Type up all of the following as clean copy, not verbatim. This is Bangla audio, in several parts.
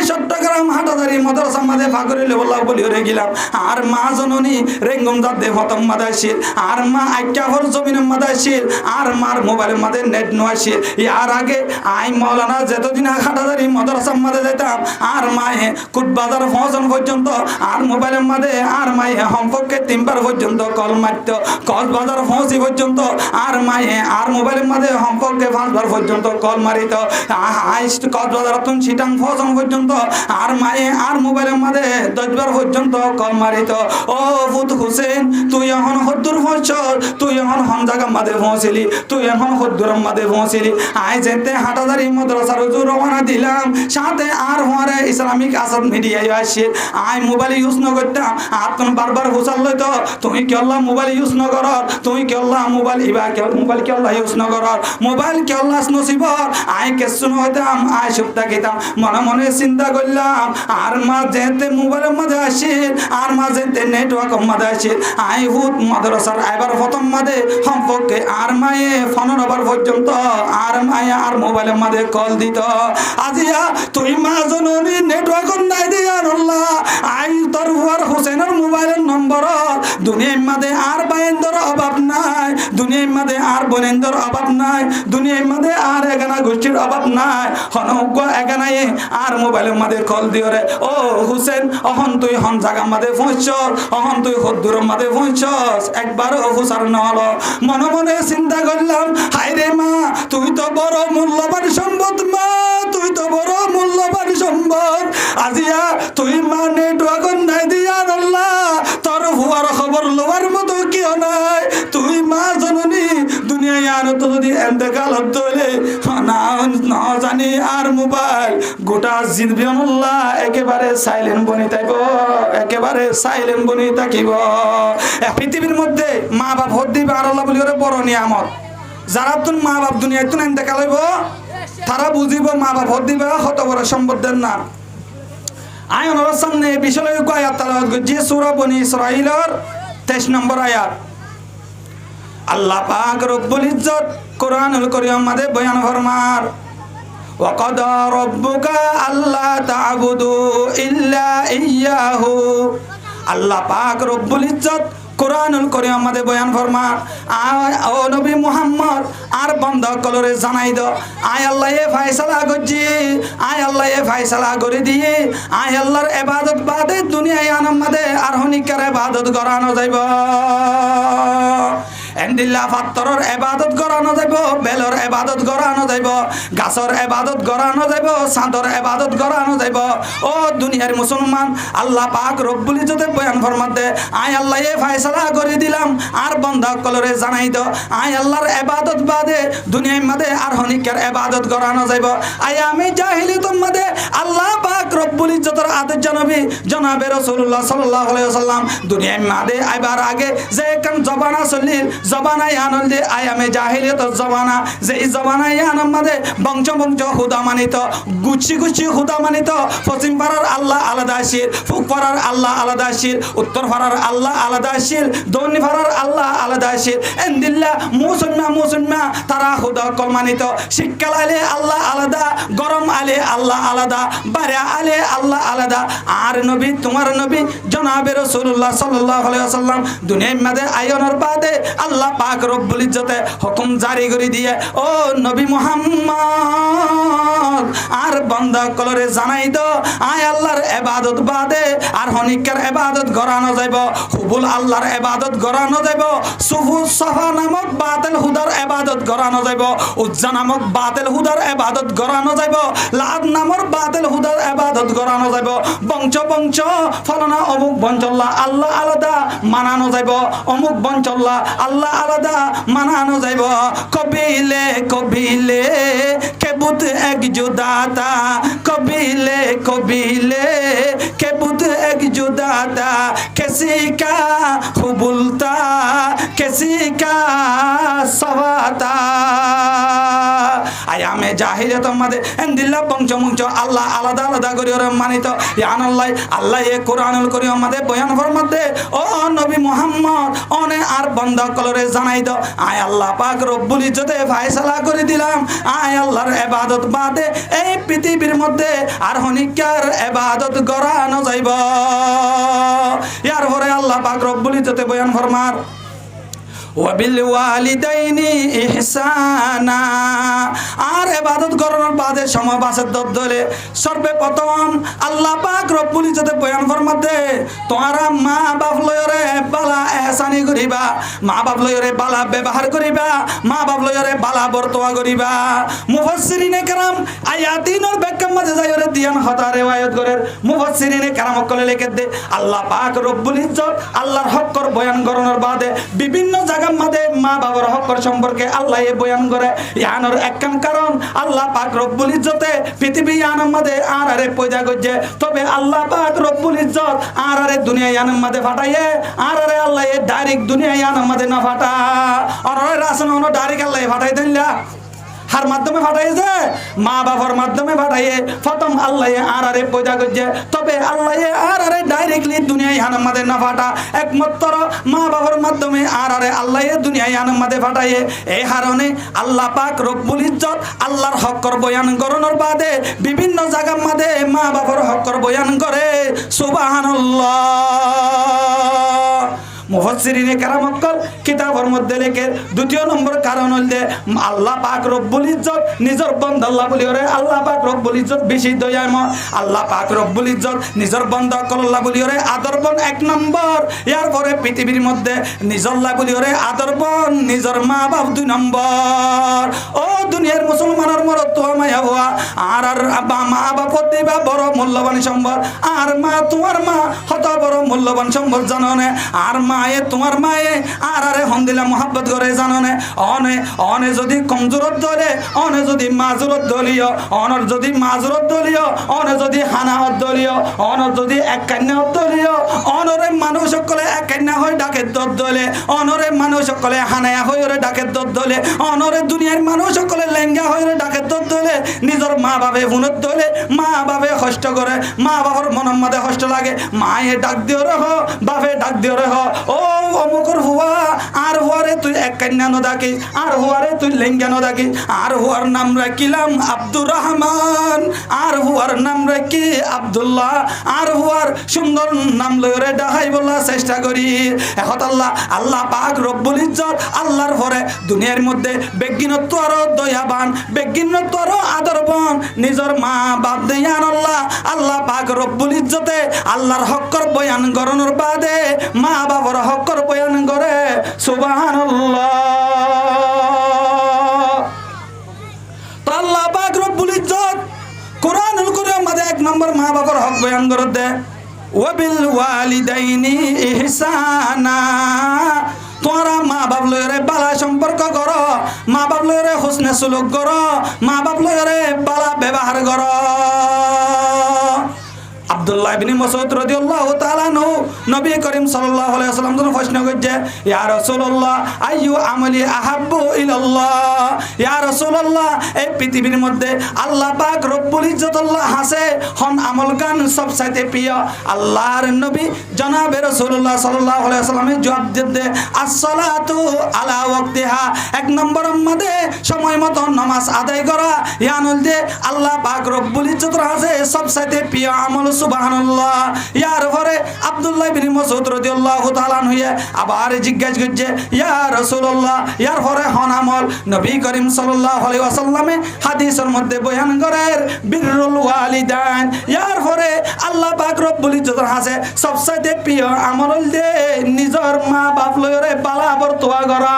চট্টগ্রাম হাটাদারি মাদ্রাসার মাঝে ফাগরি লেবল্লাহ বলি হয়ে গেলাম আর মা জননী রেঙ্গম দাদে প্রথম মাদাইছিল আর মা আইক্যাফর জমিনের মাদাইছিল আর মার মোবাইলের মাঝে নেট নোয়াছিল ইয়ার আগে আই মৌলানা যতদিন হাটাদারি মাদ্রাসার মাঝে যেতাম আর মায়ে কুটবাজার ফজন পর্যন্ত আর মোবাইলের মাঝে আর মায়ে সম্পর্কে 3 বার পর্যন্ত কল মারত কক্সবাজার পৌঁছি পর্যন্ত আর মায়ে আর মোবাইলের মাঝে সম্পর্কে 5 বার পর্যন্ত কল মারিত হাইস্ট কক্সবাজার তুন সিটাং ফজন পর্যন্ত আর মায়ে আর মোবাইলের মাঝে 10 বার পর্যন্ত কল মারিত ও ফুত হোসেন তুই এখন হদ্দুর পৌঁছল তুই এখন হন জায়গা মাঝে পৌঁছিলি তুই এখন হদ্দুরের মাঝে পৌঁছিলি আই যেতে হাটাদারি মাদ্রাসার হুজুর রওনা দিলাম সাথে আর হরে ইসলামিক আসাদ মিডিয়ায় আসে আই মোবাইল ইউজ ন করতাম আর তুমি বারবার হোসাল লইতো তুমি কি আল্লাহ মোবাইল ইউজ ন কর তুমি কি আল্লাহ মোবাইল ইবা কি মোবাইল কি আল্লাহ ইউজ ন কর মোবাইল কি আল্লাহ নসিব আই কেসু হইতাম আই সপ্তাহ গেতাম মনে মনে চিন্তা করলাম আর মা যেতে মোবাইলের মধ্যে আসে আর মা যেতে নেটওয়ার্ক মধ্যে আসে আই হুত মাদ্রাসার আইবার প্রথম মাঝে সম্পর্কে আর মায়ে ফোনের ওভার পর্যন্ত আর মায়ে আর মোবাইলের মাঝে কল দিত আজিয়া তুই মা জননী নেটওয়ার্ক নাই দিয়া আল্লাহ আই তোর হুয়ার হোসেনের মোবাইলের নম্বর দুনিয়ার মাঝে আর বাইন্দর অভাব নাই দুনিয়ার মাঝে আর বোনেন্দর অভাব নাই দুনিয়ার মাঝে আর এখানা গোষ্ঠীর অভাব নাই হনজ্ঞ এখানায় আর মোবাইলের মাঝে কল দিও রে ও হুসেন অহন তুই হন জায়গার মাঝে পৌঁছছ অহন তুই হদ্দুরের মাঝে পৌঁছস একবারও হুসার নহলো মনে মনে চিন্তা করলাম হায় রে মা তুই তো বড় মূল্যবান সম্পদ মা তুই তো বড় মূল্যবান সম্পদ আজিয়া তুই মা নেটওয়ার্ক নাই দিয়া আল্লাহ তোর হুয়ার খবর লওয়ার মতো কেউ নাই তুই মা জননী দুনিয়ায় আর তো যদি এন্তেকাল হলে না জানি আর মোবাইল গোটা জিনবিয়ানুল্লাহ একেবারে সাইলেন্ট বনি থাকব একেবারে সাইলেন্ট বনি থাকিব পৃথিবীর মধ্যে মা বাপ হদ দিবে আর আল্লাহ বলি ওরে বড় নিয়ামত যারা তুন মা বাপ দুনিয়ায় তুন এন্তেকাল হইব তারা বুঝিব মা বাপ হদ দিবে কত বড় সম্পদের নাম আয় ওনার সামনে বিষয় আয়াত তেলাওয়াত করছি সূরা বনি ইসরাঈলের 23 নম্বর আয়াত আল্লাহ পাক রব্বুল ইজ্জত কোরআনুল কারীমের মধ্যে বয়ান ফরমার ওয়া কাদা রাব্বুকা আল্লা তা'বুদু ইল্লা ইয়্যাহু আল্লাহ পাক রব্বুল ইজ্জত কোরআনুল কারীমের মধ্যে বয়ান ফরমার ও নবী মুহাম্মদ আর বন্ধ কলরে জানাই দাও আয় আল্লাহ এ ফয়সালা করছি আয় আল্লাহ এ ফয়সালা করে দিয়ে আয় আল্লাহর ইবাদত বাদে দুনিয়ায় আনমদে আর হনিকার ইবাদত করানো যাইব এন্দিল্লা ফাত্তরর ইবাদত করানো যাইব বেলর ইবাদত করানো যাইব গাছর ইবাদত করানো যাইব চাঁদর ইবাদত করানো যাইব ও দুনিয়ার মুসলমান আল্লাহ পাক রব্বুল ইজ্জতে বয়ান ফরমাতে আয় আল্লাহ এ ফয়সালা করে দিলাম আর বন্ধ কলরে জানাই দাও আয় আল্লাহর ইবাদত বাদে দুনিয়ার মধ্যে আর হনিকার ইবাদত করানো যাইব আয় আমি জাহিলিয়তের মধ্যে আল্লাহ পাক রব্বুল ইজ্জতের আদেশ জানাবি জনাবে রাসূলুল্লাহ সাল্লাল্লাহু আলাইহি ওয়াসাল্লাম দুনিয়ার মধ্যে আইবার আগে যে কোন জবানা চলিল জবানায় আনল দে আয়ামে জাহিলিয়তের জবানা যে এই জবানায় আনম মধ্যে বংশ বংশ খুদা মানিত গুচ্ছি গুচ্ছি খুদা মানিত পশ্চিম পাড়ার আল্লাহ আলাদা আসিল পূব পাড়ার আল্লাহ আলাদা আসিল উত্তর পাড়ার আল্লাহ আলাদা আসিল দক্ষিণ পাড়ার আল্লাহ আলাদা আসিল এন্দিল্লা মুসলমান তারা খুদা কল মানিত শীতকাল আলে আল্লাহ আলাদা গরম আলে আল্লাহ আলাদা বারা আলে আল্লাহ আলাদা আর নবী তোমার নবী জনাবে রাসূলুল্লাহ সাল্লাল্লাহু আলাইহি ওয়াসাল্লাম দুনিয়ার মধ্যে আয়নের বাদে আল্লাহ পাক রব্বুল ইজ্জতে হুকুম জারি করে দিয়ে ও নবী মুহাম্মদ আর বান্দা কলরে জানাই দাও আয় আল্লাহর ইবাদত বাদে আর হনিকার ইবাদত করানো যাইব হুবুল আল্লাহর ইবাদত করানো যাইব সুফু সাফা নামক বাতিল হুদার ইবাদত করানো যাইব উজ্জা নামক বাতিল হুদার ইবাদত করানো যাইব লাদ নামক বাতিল হুদার ইবাদত করানো যাইব বংশ বংশ ফলনা অমুক বঞ্চল্লা আল্লাহ আলাদা মানানো যাইব অমুক বঞ্চল্লা আল্লাহ আলাদা মানানো যাইব কবিলে কবিলে কেবুত এক জুদাতা কবিলে কবিলে কেবুত এক জুদাতা কিসি কা হুবুলতা কিসি কা সওয়াতা আয়ামে জাহিলিয়াতের মধ্যে এন্দিল্লা বংশ আল্লাহ আলাদা আলাদা করে ওরা মানিত ইয়ানাল্লাহ আল্লাহ এ কোরআনুল কারীম মধ্যে বয়ান ফরমাতে ও নবী মুহাম্মদ অনে আর বান্দা কলরে জানাই দাও আয় আল্লাহ পাক রব্বুল ইজ্জতে ফয়সালা করে দিলাম আয় আল্লাহর ইবাদত বাদে এই পৃথিবীর মধ্যে আর হনিকার ইবাদত করা না যাইব ইয়ার পরে আল্লাহ পাক রব্বুল ইজ্জতে বয়ান ফরমার ওয়াবিল ওয়ালিদাইনি ইহসানা আর ইবাদত করার বাদে সময় বাসে দলে সর্বপ্রথম আল্লাহ পাক রব্বুল ইজ্জতে বয়ান ফরমাতে তোমরা মা বাপ লয়রে বালা ইহসানি করিবা মা বাপ লয়রে বালা ব্যবহার করিবা মা বাপ লয়রে বালা বর্তওয়া করিবা মুফাসসিরিনে کرام আয়াতিনর ব্যাখ্যার মধ্যে যায়রে দিয়ান হতা রিওয়ায়াত করেন মুফাসসিরিনে کرام কলে লিখে দে আল্লাহ পাক রব্বুল ইজ্জত আল্লাহর হকর বয়ান করার বাদে বিভিন্ন মধ্যে মা বাবার হকর সম্পর্কে আল্লাহ এ বয়ান করে ইয়ানোর একখান কারণ আল্লাহ পাক রব্বুল ইজ্জতে পৃথিবী ইয়ানোর মধ্যে আর আরে পয়দা করছে তবে আল্লাহ পাক রব্বুল ইজ্জত আর আরে দুনিয়া ইয়ানোর মধ্যে ফাটাইয়ে আর আরে আল্লাহ এ ডাইরেক্ট দুনিয়া ইয়ানোর মধ্যে না ফাটা আর আরে রাসন হলো ডাইরেক্ট আল্লাহ ফাটাই দেনলা হার মাধ্যমে ফাটাইছে মা বাবার মাধ্যমে ফাটাইয়ে প্রথম আল্লাহ আর আরে পয়দা করছে তবে আল্লাহ আর আরে ডাইরেক্টলি দুনিয়ায় ইয়ানোর মধ্যে না ফাটা একমাত্র মা বাবার মাধ্যমে আর আরে আল্লাহ দুনিয়ায় ইয়ানোর মধ্যে ফাটাইয়ে এই কারণে আল্লাহ পাক রব্বুল ইজ্জত আল্লাহর হকর বয়ান করানোর বাদে বিভিন্ন জায়গার মধ্যে মা বাবার হকর বয়ান করে সুবহানাল্লাহ মুফাসসিরিনে کرام কিতাবের মধ্যে লেখে দ্বিতীয় নম্বর কারণ হইল আল্লাহ পাক রব্বুল ইজ্জত নিজের বান্দা আল্লাহ বলি ওরে আল্লাহ পাক রব্বুল ইজ্জত বেশি দয়াময় আল্লাহ পাক রব্বুল ইজ্জত নিজের বান্দা আল্লাহ বলি ওরে আদরবন এক নম্বর এর পরে পৃথিবীর মধ্যে নিজর আল্লাহ বলি ওরে আদরবন নিজের মা বাপ দুই নম্বর ও দুনিয়ার মুসলমানের মরদ তো মায়া হওয়া আর আর মা বাপ দিবা বড় মূল্যবান সম্পদ আর মা তোমার মা হত বড় মূল্যবান সম্পদ জানো না আর মায়ে তোমার মায়ে আর আরে হন্দিলা মোহাব্বত করে জানো না অনে অনে যদি কমজোরত দলে অনে যদি মাজুরত দলীয় অনর যদি মাজুরত দলীয় অনে যদি হানাহত দলীয় অনর যদি এক কান্যাহত দলীয় অনরে মানুষ সকলে এক কান্যা হয়ে ডাকে দত দলে অনরে মানুষ সকলে হানায়া হয়ে ডাকে দত দলে অনরে দুনিয়ার মানুষ সকলে লেঙ্গা হয়ে ডাকে দত দলে নিজের মা বাপে হুনত দলে মা বাপে কষ্ট করে মা বাবার মনের মধ্যে কষ্ট লাগে মায়ে ডাক দিও রে বাপে ডাক দিও রে ও অমুকর হুয়া আর হুয়ারে তুই এক কান্যা ন ডাকিস আর হুয়ারে তুই লেঙ্গা ন ডাকিস আর হুয়ার নাম রাখিলাম আব্দুর রহমান আর হুয়ার নাম রাখি আব্দুল্লাহ আর হুয়ার সুন্দর নাম লয়রে ডাহাই বলা চেষ্টা করি এখন আল্লাহ পাক রব্বুল ইজ্জত আল্লাহর পরে দুনিয়ার মধ্যে বেগিনত্ব আরো দয়াবান বেগিনত্ব আরো আদরবান নিজের মা বাপ দেয়ান আল্লাহ পাক রব্বুল ইজ্জতে আল্লাহর হকর বয়ান করানোর বাদে মা বাবার হকর বয়ান করে সুবহানাল্লাহ তো আল্লাহ পাক রব্বুল ইজ্জত কোরআনুল কারীমের মধ্যে এক নম্বর মা বাবার হক বয়ান করে দেয় ওয়াবিল ওয়ালিদাইনি ইহসানা তোমরা মা বাপ লয়রে বালা সম্পর্ক করো মা বাপ লয়রে হুসনে সুলুক করো মা বাপ লয়রে বালা ব্যবহার করো আব্দুল্লাহ ইবনে মাসউদ রাদিয়াল্লাহু তাআলা নবী করিম সাল্লাল্লাহু আলাইহি ওয়াসাল্লাম যখন প্রশ্ন করছে ইয়া রাসূলুল্লাহ আইয়ু আমালি আহাব্বু ইলাল্লাহ ইয়া রাসূলুল্লাহ এই পৃথিবীর মধ্যে আল্লাহ পাক রব্বুল ইজ্জত আল্লাহ হাসে হন আমল গান সবচাইতে প্রিয় আল্লাহর নবী জনাবে রাসূলুল্লাহ সাল্লাল্লাহু আলাইহি ওয়াসাল্লামের জবাব দিতে আসসালাতু আলা ওয়াক্তিহা এক নম্বরের মধ্যে সময় মতো নামাজ আদায় করা ইয়ানুল যে আল্লাহ পাক রব্বুল ইজ্জত হাসে সবচাইতে প্রিয় আমল সুবহানাল্লাহ ইয়ার পরে আব্দুল্লাহ ইবনে মাসউদ রাদিয়াল্লাহু তাআলা হইয়া আবার জিজ্ঞাসা করছে ইয়া রাসূলুল্লাহ ইয়ার পরে হন আমল নবী করিম সাল্লাল্লাহু আলাইহি ওয়াসাল্লামে হাদিসের মধ্যে বয়ান করেন বিররুল ওয়ালিদাইন ইয়ার পরে আল্লাহ পাক রব্বুল ইজ্জতের হাসে সবচেয়ে প্রিয় আমল দে নিজের মা বাপ লয়রে বালা বর্তওয়া করা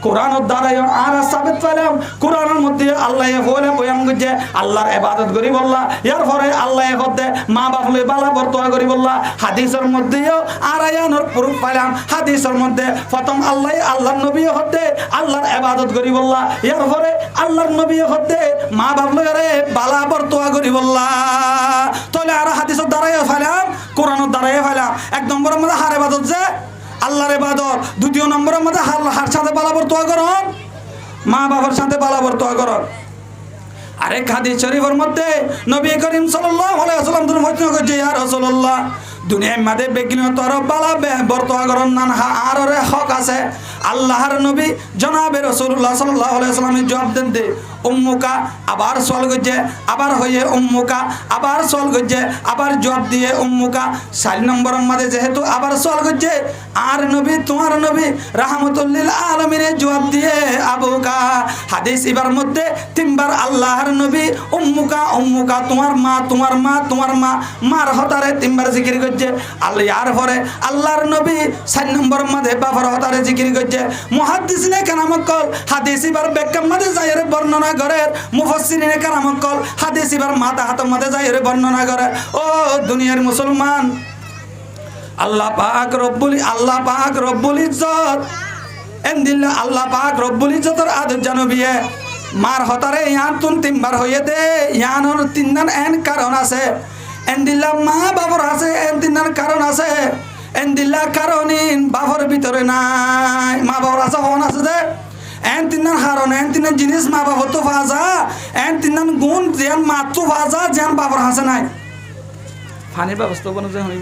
কোরআনের দ্বারা আর সাবিত পেলাম কোরআনের মধ্যে আল্লাহ বলে বয়ান করছে আল্লাহর ইবাদত করি বললা ইয়ার পরে আল্লাহ হতে মা বাপ লই বালা বর্তওয়া করি বললা হাদিসের মধ্যেও আর আয়ানোর প্রুফ পেলাম হাদিসের মধ্যে প্রথম আল্লাহ আল্লাহর নবী হতে আল্লাহর ইবাদত করি বললা ইয়ার পরে আল্লাহর নবী হতে মা বাপ লইরে বালা বর্তওয়া করি বললা তাহলে আর হাদিসের দ্বারাই পেলাম কোরআনের দ্বারাই পেলাম এক নম্বরের মধ্যে হার ইবাদত যে আল্লাহর ইবাদত দ্বিতীয় নম্বরের মধ্যে হার সাথে বালা বর্তওয়া করুন মা বাবার সাথে বালা বর্তওয়া করুন আরেক হাদিস শরীফের মধ্যে নবী করিম সাল্লাল্লাহু আলাইহি ওয়াসাল্লাম তুমি প্রশ্ন করছে ইয়া রাসূলুল্লাহ দুনিয়ার মাঝে বেগিন তর বালা বর্তমান করন নানহা আররে হক আছে আল্লাহর নবী জনাবে রাসূলুল্লাহ সাল্লাল্লাহু আলাইহি ওয়াসাল্লামের জবাব দেন দে উম্মুকা আবার সওয়াল করছে আবার হয়ে উম্মুকা আবার সওয়াল করছে আবার জবাব দিয়ে উম্মুকা 4 নম্বরের মাঝে যেহেতু আবার সওয়াল করছে আর নবী তোমার নবী রাহমাতুল লিল আলামিনের জবাব দিয়ে আবুকা হাদিস এবার মধ্যে তিনবার আল্লাহর নবী উম্মুকা উম্মুকা তোমার মা তোমার মা তোমার মা মার হতারে তিনবার জিকির করছে আল্লাহ ইয়ার পরে আল্লাহর নবী 4 নম্বরের মাঝে বাবার হতারে জিকির করছে মুহাদ্দিসিনে কালামকল হাদিস এবার ব্যাখ্যার মাঝে যায়রে বর্ণনা করে মুফাসসিরিনে কালামকল হাদিস এবার মাথা হাতের মাঝে যায়রে বর্ণনা করে ও দুনিয়ার মুসলমান আল্লাহ পাক রব্বুল ইজ্জত এন্দিল্লা আল্লাহ পাক রব্বুল ইজ্জতের আদর জানবিয়ে মার হতারে ইয়ান তুন তিনবার হয়ে দে ইয়ানোর তিনদান এন কারণ আছে এন্দিল্লা মা বাবার আছে এন তিনদান কারণ আছে এন্দিল্লা কারণিন বাবার ভিতরে নাই মা বাবার আছে হন আছে যে এন তিনদান কারণ এন তিনদান জিনিস মা বাবার তো ফাজা এন তিনদান গুণ যেন মা তো ফাজা যেন বাবার আছে নাই পানির ব্যবস্থা কোনো যে হই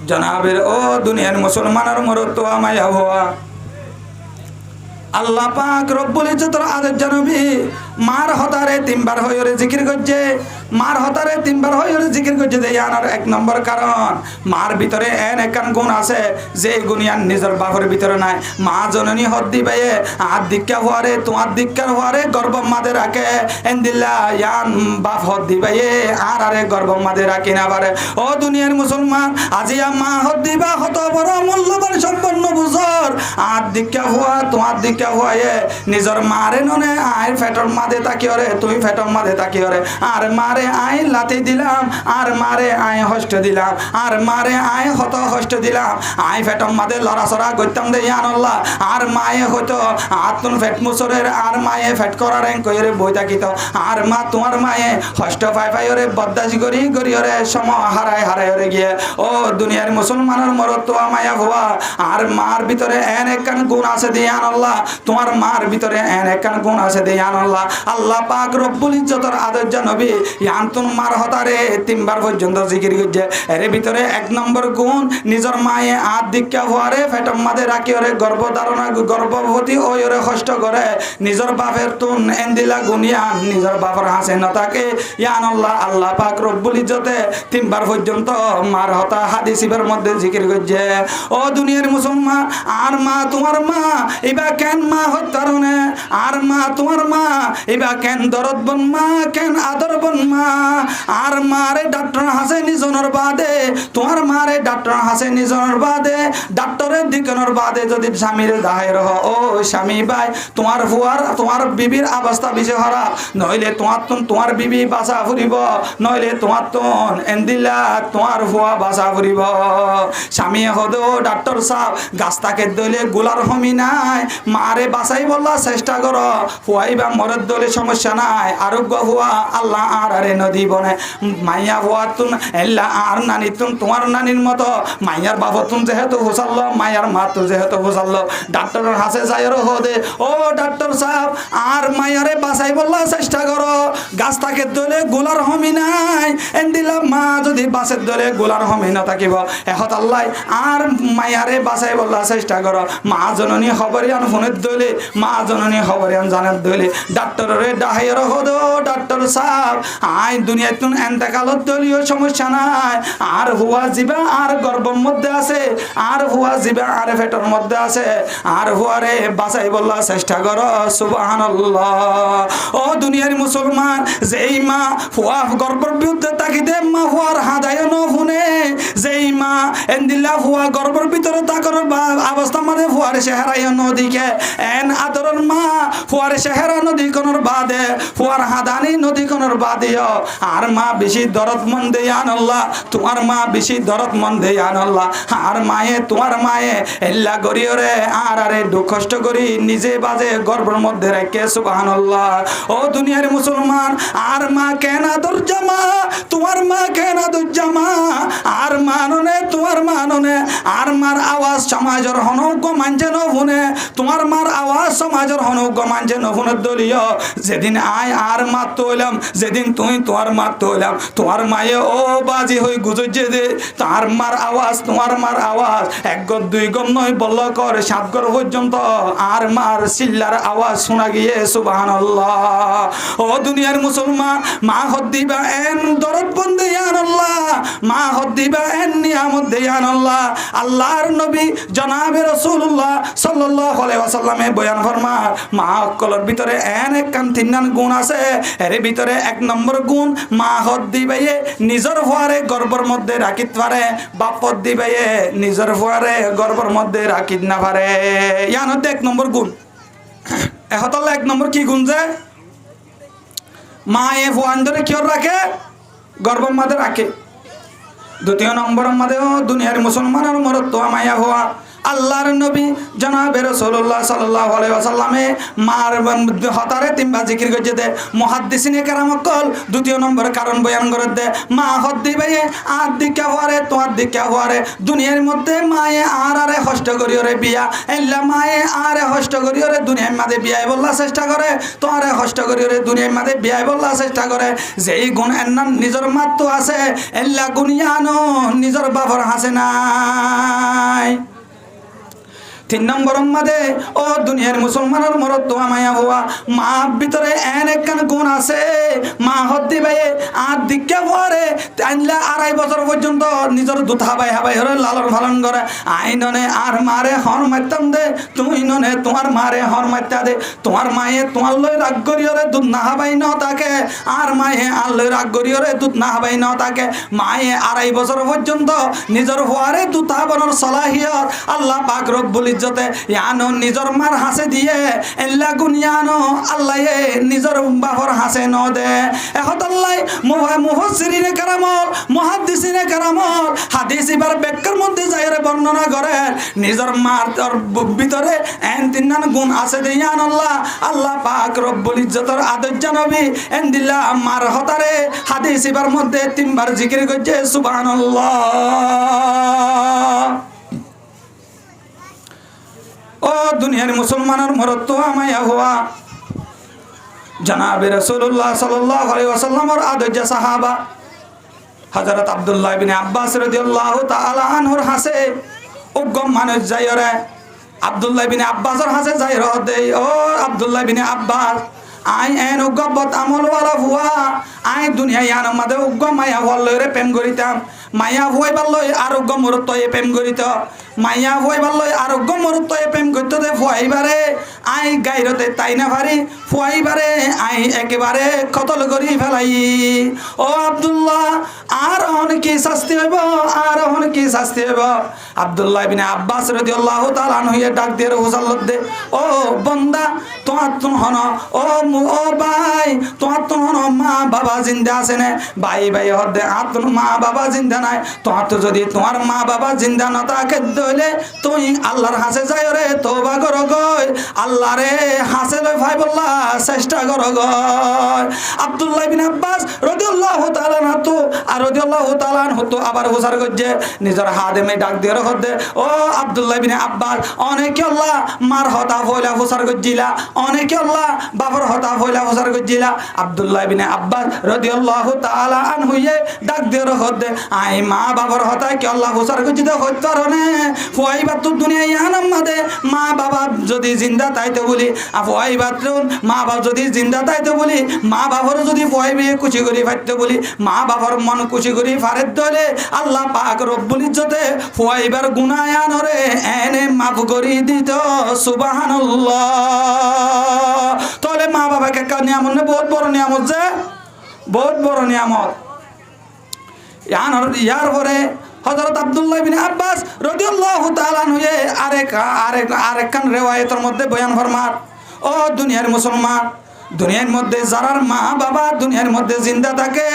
জনাবের ও দুনিয়ার মুসলমানের মরদ তো আমায় হওয়া আল্লাহ পাক রব্বুল ইজ্জতের আদেশ জানবি মার হতারে তিনবার হইরে জিকির করছে মার হতারে তিনবার হইরে জিকির করছে যে ইয়ানোর 1 নম্বর কারণ মার ভিতরে এন একখান গুণ আছে যে গুণ ইয়ান নিজের বাপের ভিতরে নাই মা জননী হদ দিবে আর দীক্ষা হওয়ারে তোমার দীক্ষার হওয়ারে গর্ভ মাদে রাখে এন্দিল্লা ইয়ান বাপ হদ দিবে আর আরে গর্ভ মাদে রাখি না পারে ও দুনিয়ার মুসলমান আজিয়া মা হদ দিবা হত বড় মূল্যবান সম্পন্ন বুঝর আর দীক্ষা হওয়া তোমার দীক্ষা হওয়ায়ে নিজের মারে ননে আয় ফেটর মাদে তাকিও রে তুমি ফেটর মাদে তাকিও রে আর মারে আয় লাতি দিলাম আর মারে আয় হষ্ট দিলাম আর মারে আয় হত হষ্ট দিলাম আয় ফেটর মাদে লড়াছড়া করতাম দে ইয়ানুল্লাহ আর মায়ে হয়তো আতুন ফেট মুসরের আর মায়ে ফেট করার কইরে বই থাকিত আর মা তোমার মায়ে হষ্ট পাই পাই ওরে বদদাসি করি করি ওরে সম হারায় হারায় ওরে গিয়ে ও দুনিয়ার মুসলমানের মরদ তো মায়া ভুয়া আর মার ভিতরে এন একখান গুণ আছে দিয়ানুল্লাহ তোমার মার ভিতরে এন একখান গুণ আছে দিয়ানুল্লাহ আল্লাহ পাক রব্বুল ইজ্জতের আদর জানবি ইয়ান্তুন মার হতারে তিনবার পর্যন্ত জিকির করছে এর ভিতরে 1 নম্বর গুণ নিজের মায়ে আদ দীক্ষা হওয়ারে ফেটম মাদে রাখি ওরে গর্ভধারণা গর্ভবতী ওই ওরে কষ্ট করে নিজের বাপের তুন এন্দিলা গুনিয়ান নিজের বাপের হাসে নতাকে ইয়ানুল্লাহ আল্লাহ পাক রব্বুল ইজ্জতে তিনবার পর্যন্ত মার হতা হাদিসের মধ্যে জিকির করছে ও দুনিয়ার মুসলমান আর মা তোমার মা এবা কেন মা হত্যারণে আর মা তোমার মা এবা কেন দরদ বন মা কেন আদর বন মা আর মারে ডাক্তার হাসে নিজনের বাদে তোমার মারে ডাক্তার হাসে নিজনের বাদে ডাক্তারের দিকনের বাদে যদি স্বামীর দাহের হ ও স্বামী ভাই তোমার ফুয়ার তোমার বিবির অবস্থা বেশি খারাপ নইলে তোমার বিবি বাসা ফুরিব নইলে তোমার তোন এন্দিলা তোমার ফুয়া বাসা ফুরিব স্বামী হদো ডাক্তার সাহেব গাছটাকে দইলে গোলার হমি নাই মারে বাসাই বললা চেষ্টা করো ফুয়াই বা মরদ দলে সমস্যা নাই আরোগ্য হওয়া আল্লাহ আর আরে নদী বনে মাইয়া হওয়া তুন এল্লা আর নানি তুন তোমার নানির মতো মাইয়ার বাবা তুন যেহেতু হুসাল্লো মাইয়ার মা তুন যেহেতু হুসাল্লো ডাক্তারের হাসে যাইরও হদে ও ডাক্তার সাহেব আর মাইয়ারে বাসাই বললা চেষ্টা করো গাছটাকে দলে গোলার হমি নাই এন্দিলা মা যদি বাসের দলে গোলার হমি না থাকিব এহত আল্লাহ আর মাইয়ারে বাসাই বললা চেষ্টা করো মা জননী খবরিয়ান ফোনের দলে মা জননী খবরিয়ান জানার দলে ডাক্তারের ডাহাইয়ের হদো ডাক্তার সাহেব আই দুনিয়ায় তুন এন্তেকালত দলীয় সমস্যা নাই আর হুয়া জিবা আর গর্ভের মধ্যে আছে আর হুয়া জিবা আর পেটের মধ্যে আছে আর হুয়ারে বাঁচাই বললা চেষ্টা করো সুবহানাল্লাহ ও দুনিয়ার মুসলমান যেই মা হুয়া গর্ভের বিরুদ্ধে তাকিতে মা হুয়ার হাদায় শুনে যেই মা এন্দিল্লা হুয়া গর্ভের ভিতরে তাকর অবস্থা মানে হুয়ারে ফুয়ারে চেহারাই নদীকে এন আদরের মা ফুয়ারে চেহারা নদী কোনর বাদে ফুয়ার হাদানি নদী কোনর বাদেও আর মা বেশি দরদ মন্দে আল্লাহ তোমার মা বেশি দরদ মন্দে আল্লাহ আর মায়ে তোমার মায়ে এল্লা গরিয়রে আর আরে দুঃখ কষ্ট করি নিজে বাজে গর্ভের মধ্যে রেখে সুবহানাল্লাহ ও দুনিয়ার মুসলমান আর মা কেন দুর্জামা তোমার মা কেন দুর্জামা আর মাননে তোমার মাননে আর মার আওয়াজ সমাজের হনৌক মানছে নফুনে তোমার মার আওয়াজ সমাজের হনৌক মানছে নফুনের দলীয় যেদিন আয় আর মাত তৈলাম যেদিন তুই তোমার মাত তৈলাম তোমার মায়ে ও বাজি হয়ে গুজে দে তার মার আওয়াজ তোমার মার আওয়াজ এক গর দুই গর নয় বল্ল কর সাত গর পর্যন্ত আর মার চিল্লার আওয়াজ শোনা গিয়ে সুবহানাল্লাহ ও দুনিয়ার মুসলমান মা হদ্দিবা এন দরদ বন্দে আল্লাহ মা হদ্দিবা এন নিয়ামত দে আল্লাহ আল্লাহর নবী জনাবে রাসূলুল্লাহ সাল্লাল্লাহু আলাইহি ওয়াসাল্লামে বয়ান ফরমান মা অকলের ভিতরে এন একখান তিনখান গুণ আছে এর ভিতরে এক নম্বর গুণ মা হদ্দিবায়ে নিজের ফুয়ারে গর্ভের মধ্যে রাখিত পারে বাপত দিবায়ে নিজের ফুয়ারে গর্ভের মধ্যে রাখিত না পারে ইয়ান হচ্ছে এক নম্বর গুণ এহতল্লা এক নম্বর কি গুণ যে মা এ ফুয়ান ধরে কিয়র রাখে গর্ভের মধ্যে রাখে দ্বিতীয় নম্বরের মধ্যেও দুনিয়ার মুসলমানের মরত্ব মায়া হওয়া আল্লাহর নবী জনাবে রাসূলুল্লাহ সাল্লাল্লাহু আলাইহি ওয়াসাল্লামে মার হতারে তিনবার জিকির করছে দে মুহাদ্দিসিনে কেরাম কল দ্বিতীয় নম্বর কারণ বয়ান করে দে মা হদ্দি ভাইয়ে আর দিকা হওয়ারে তোমার দিকা হওয়ারে দুনিয়ার মধ্যে মায়ে আর আরে কষ্ট করিওরে বিয়া এল্লা মায়ে আরে কষ্ট করিওরে দুনিয়ার মাঝে বিয়াই বললা চেষ্টা করে তোমারে কষ্ট করিওরে দুনিয়ার মাঝে বিয়াই বললা চেষ্টা করে যেই গুণ এর নাম নিজের মাত্র আছে এল্লা গুনিয়ানো নিজের বাবার হাসে নাই তিন নম্বর মধ্যে ও দুনিয়ার মুসলমানের মরদ মায়া হওয়া মা ভিতরে এন একখান গুণ আছে মা হদ্দি ভাইয়ে আর দিকে পরে আনলে 2.5 বছর পর্যন্ত নিজের দুধ হাবাই হাবাই হরে লালন পালন করে আইননে আর মারে হর মারতাম দে তুমি ননে তোমার মারে হর মারতা দে তোমার মায়ে তোমার লই রাগ করিয়রে দুধ না হাবাই ন থাকে আর মায়ে আর লই রাগ করিয়রে দুধ না হাবাই ন থাকে মায়ে 2.5 বছর পর্যন্ত নিজের হওয়ারে দুধ হাবানোর সলাহিয়ত আল্লাহ পাক রব্বুল ইজ্জতে ইয়ানো নিজের মার হাসে দিয়ে এল্লা গুনিয়ানো আল্লাহ নিজের বাপর হাসে ন দে এখন আল্লাহ মুফাসসিরিনে কারামল মুহাদ্দিসিনে কারামল হাদিস এবার ব্যাখ্যার মধ্যে যাইরে বর্ণনা করে নিজের মার ভিতরে এন তিনখান গুণ আছে দে ইয়ান আল্লাহ আল্লাহ পাক রব্বুল ইজ্জতের আদর্য নবী এন দিল্লা মার হতারে হাদিস এবার মধ্যে 3 বার জিকির করছে সুবহানাল্লাহ ও দুনিয়ার মুসলমানের মরত্ব মায়া হওয়া জনাবে রাসূলুল্লাহ সাল্লাল্লাহু আলাইহি ওয়াসাল্লামের আদর্শ সাহাবা হযরত আব্দুল্লাহ ইবনে আব্বাস রাদিয়াল্লাহু তাআলা আনহুর হাসে উগ্গম মানুষ যায়রে আব্দুল্লাহ ইবনে আব্বাসের হাসে যায়রে দেই ও আব্দুল্লাহ ইবনে আব্বাস আই এন উগ্গবত আমল ওয়ালা হুয়া আই দুনিয়া ইয়ান মধ্যে উগ্গম মায়া হলরে প্রেম করিতাম মায়া হইবার লই আর উগ্গম মরত্ব প্রেম করিত মাইয়া হইবার লই আরোগ্য মরত্ব প্রেম করতে দে ফুয়াইবারে আই গাইরতে তাই না পারি ফুয়াইবারে আই একেবারে কতল করি ফেলাই ও আব্দুল্লাহ আর কি শাস্তি হইব আর কি শাস্তি হইব আব্দুল্লাহ ইবনে আব্বাস রাদিয়াল্লাহু তাআলা আনহু ডাক দিয়ে হুসাল্লত দে ও বন্দা তোমার তুন হন ও ভাই তোমার তুন হন মা বাবা জিন্দা আছে না ভাই ভাই হদে আতুন মা বাবা জিন্দা নাই তোমার তো যদি তোমার মা বাবা জিন্দা না থাকে হইলে তুই আল্লাহর হাসে যাই রে তওবা কর গয় আল্লাহরে হাসে লই ভাই বললা চেষ্টা কর গয় আব্দুল্লাহ ইবনে আব্বাস রাদিয়াল্লাহু তাআলা আনহু আর রাদিয়াল্লাহু তাআলা আনহু তো আবার হুসার গজ্জে নিজের হাদেমে ডাক দিয়ে রহদে ও আব্দুল্লাহ ইবনে আব্বাস অনেকে আল্লাহ মার হতা হইলা হুসার গজ্জিলা অনেকে আল্লাহ বাবার হতা হইলা হুসার গজ্জিলা আব্দুল্লাহ ইবনে আব্বাস রাদিয়াল্লাহু তাআলা আনহু ডাক দিয়ে রহদে আই মা বাবার হতা কি আল্লাহ হুসার গজ্জিতে হইত পারনে ফুয়াইবার তো দুনিয়া ইয়ানাম মাদে মা বাবা যদি জিন্দা তাইতে বলি ফুয়াইবার মা বাবা যদি জিন্দা তাইতে বলি মা বাবার যদি ফুয়াইবে খুশি করি ফাইতে বলি মা বাবার মন খুশি করি ফারেত দলে আল্লাহ পাক রব্বুল ইজ্জতে ফুয়াইবার গুনায়ানরে এনে মাফ করি দিত সুবহানাল্লাহ তাহলে মা বাবাকে একটা নিয়ামত না বহুত বড় নিয়ামত যে বহুত বড় নিয়ামত ইয়ার পরে হযরত আব্দুল্লাহ ইবনে আব্বাস রাদিয়াল্লাহু তাআলা আনহু আরেকখান রিওয়ায়াতের মধ্যে বয়ান ফরমান, ও দুনিয়ার মুসলমান, দুনিয়ার মধ্যে যারার মা বাবা দুনিয়ার মধ্যে জিন্দা থাকে,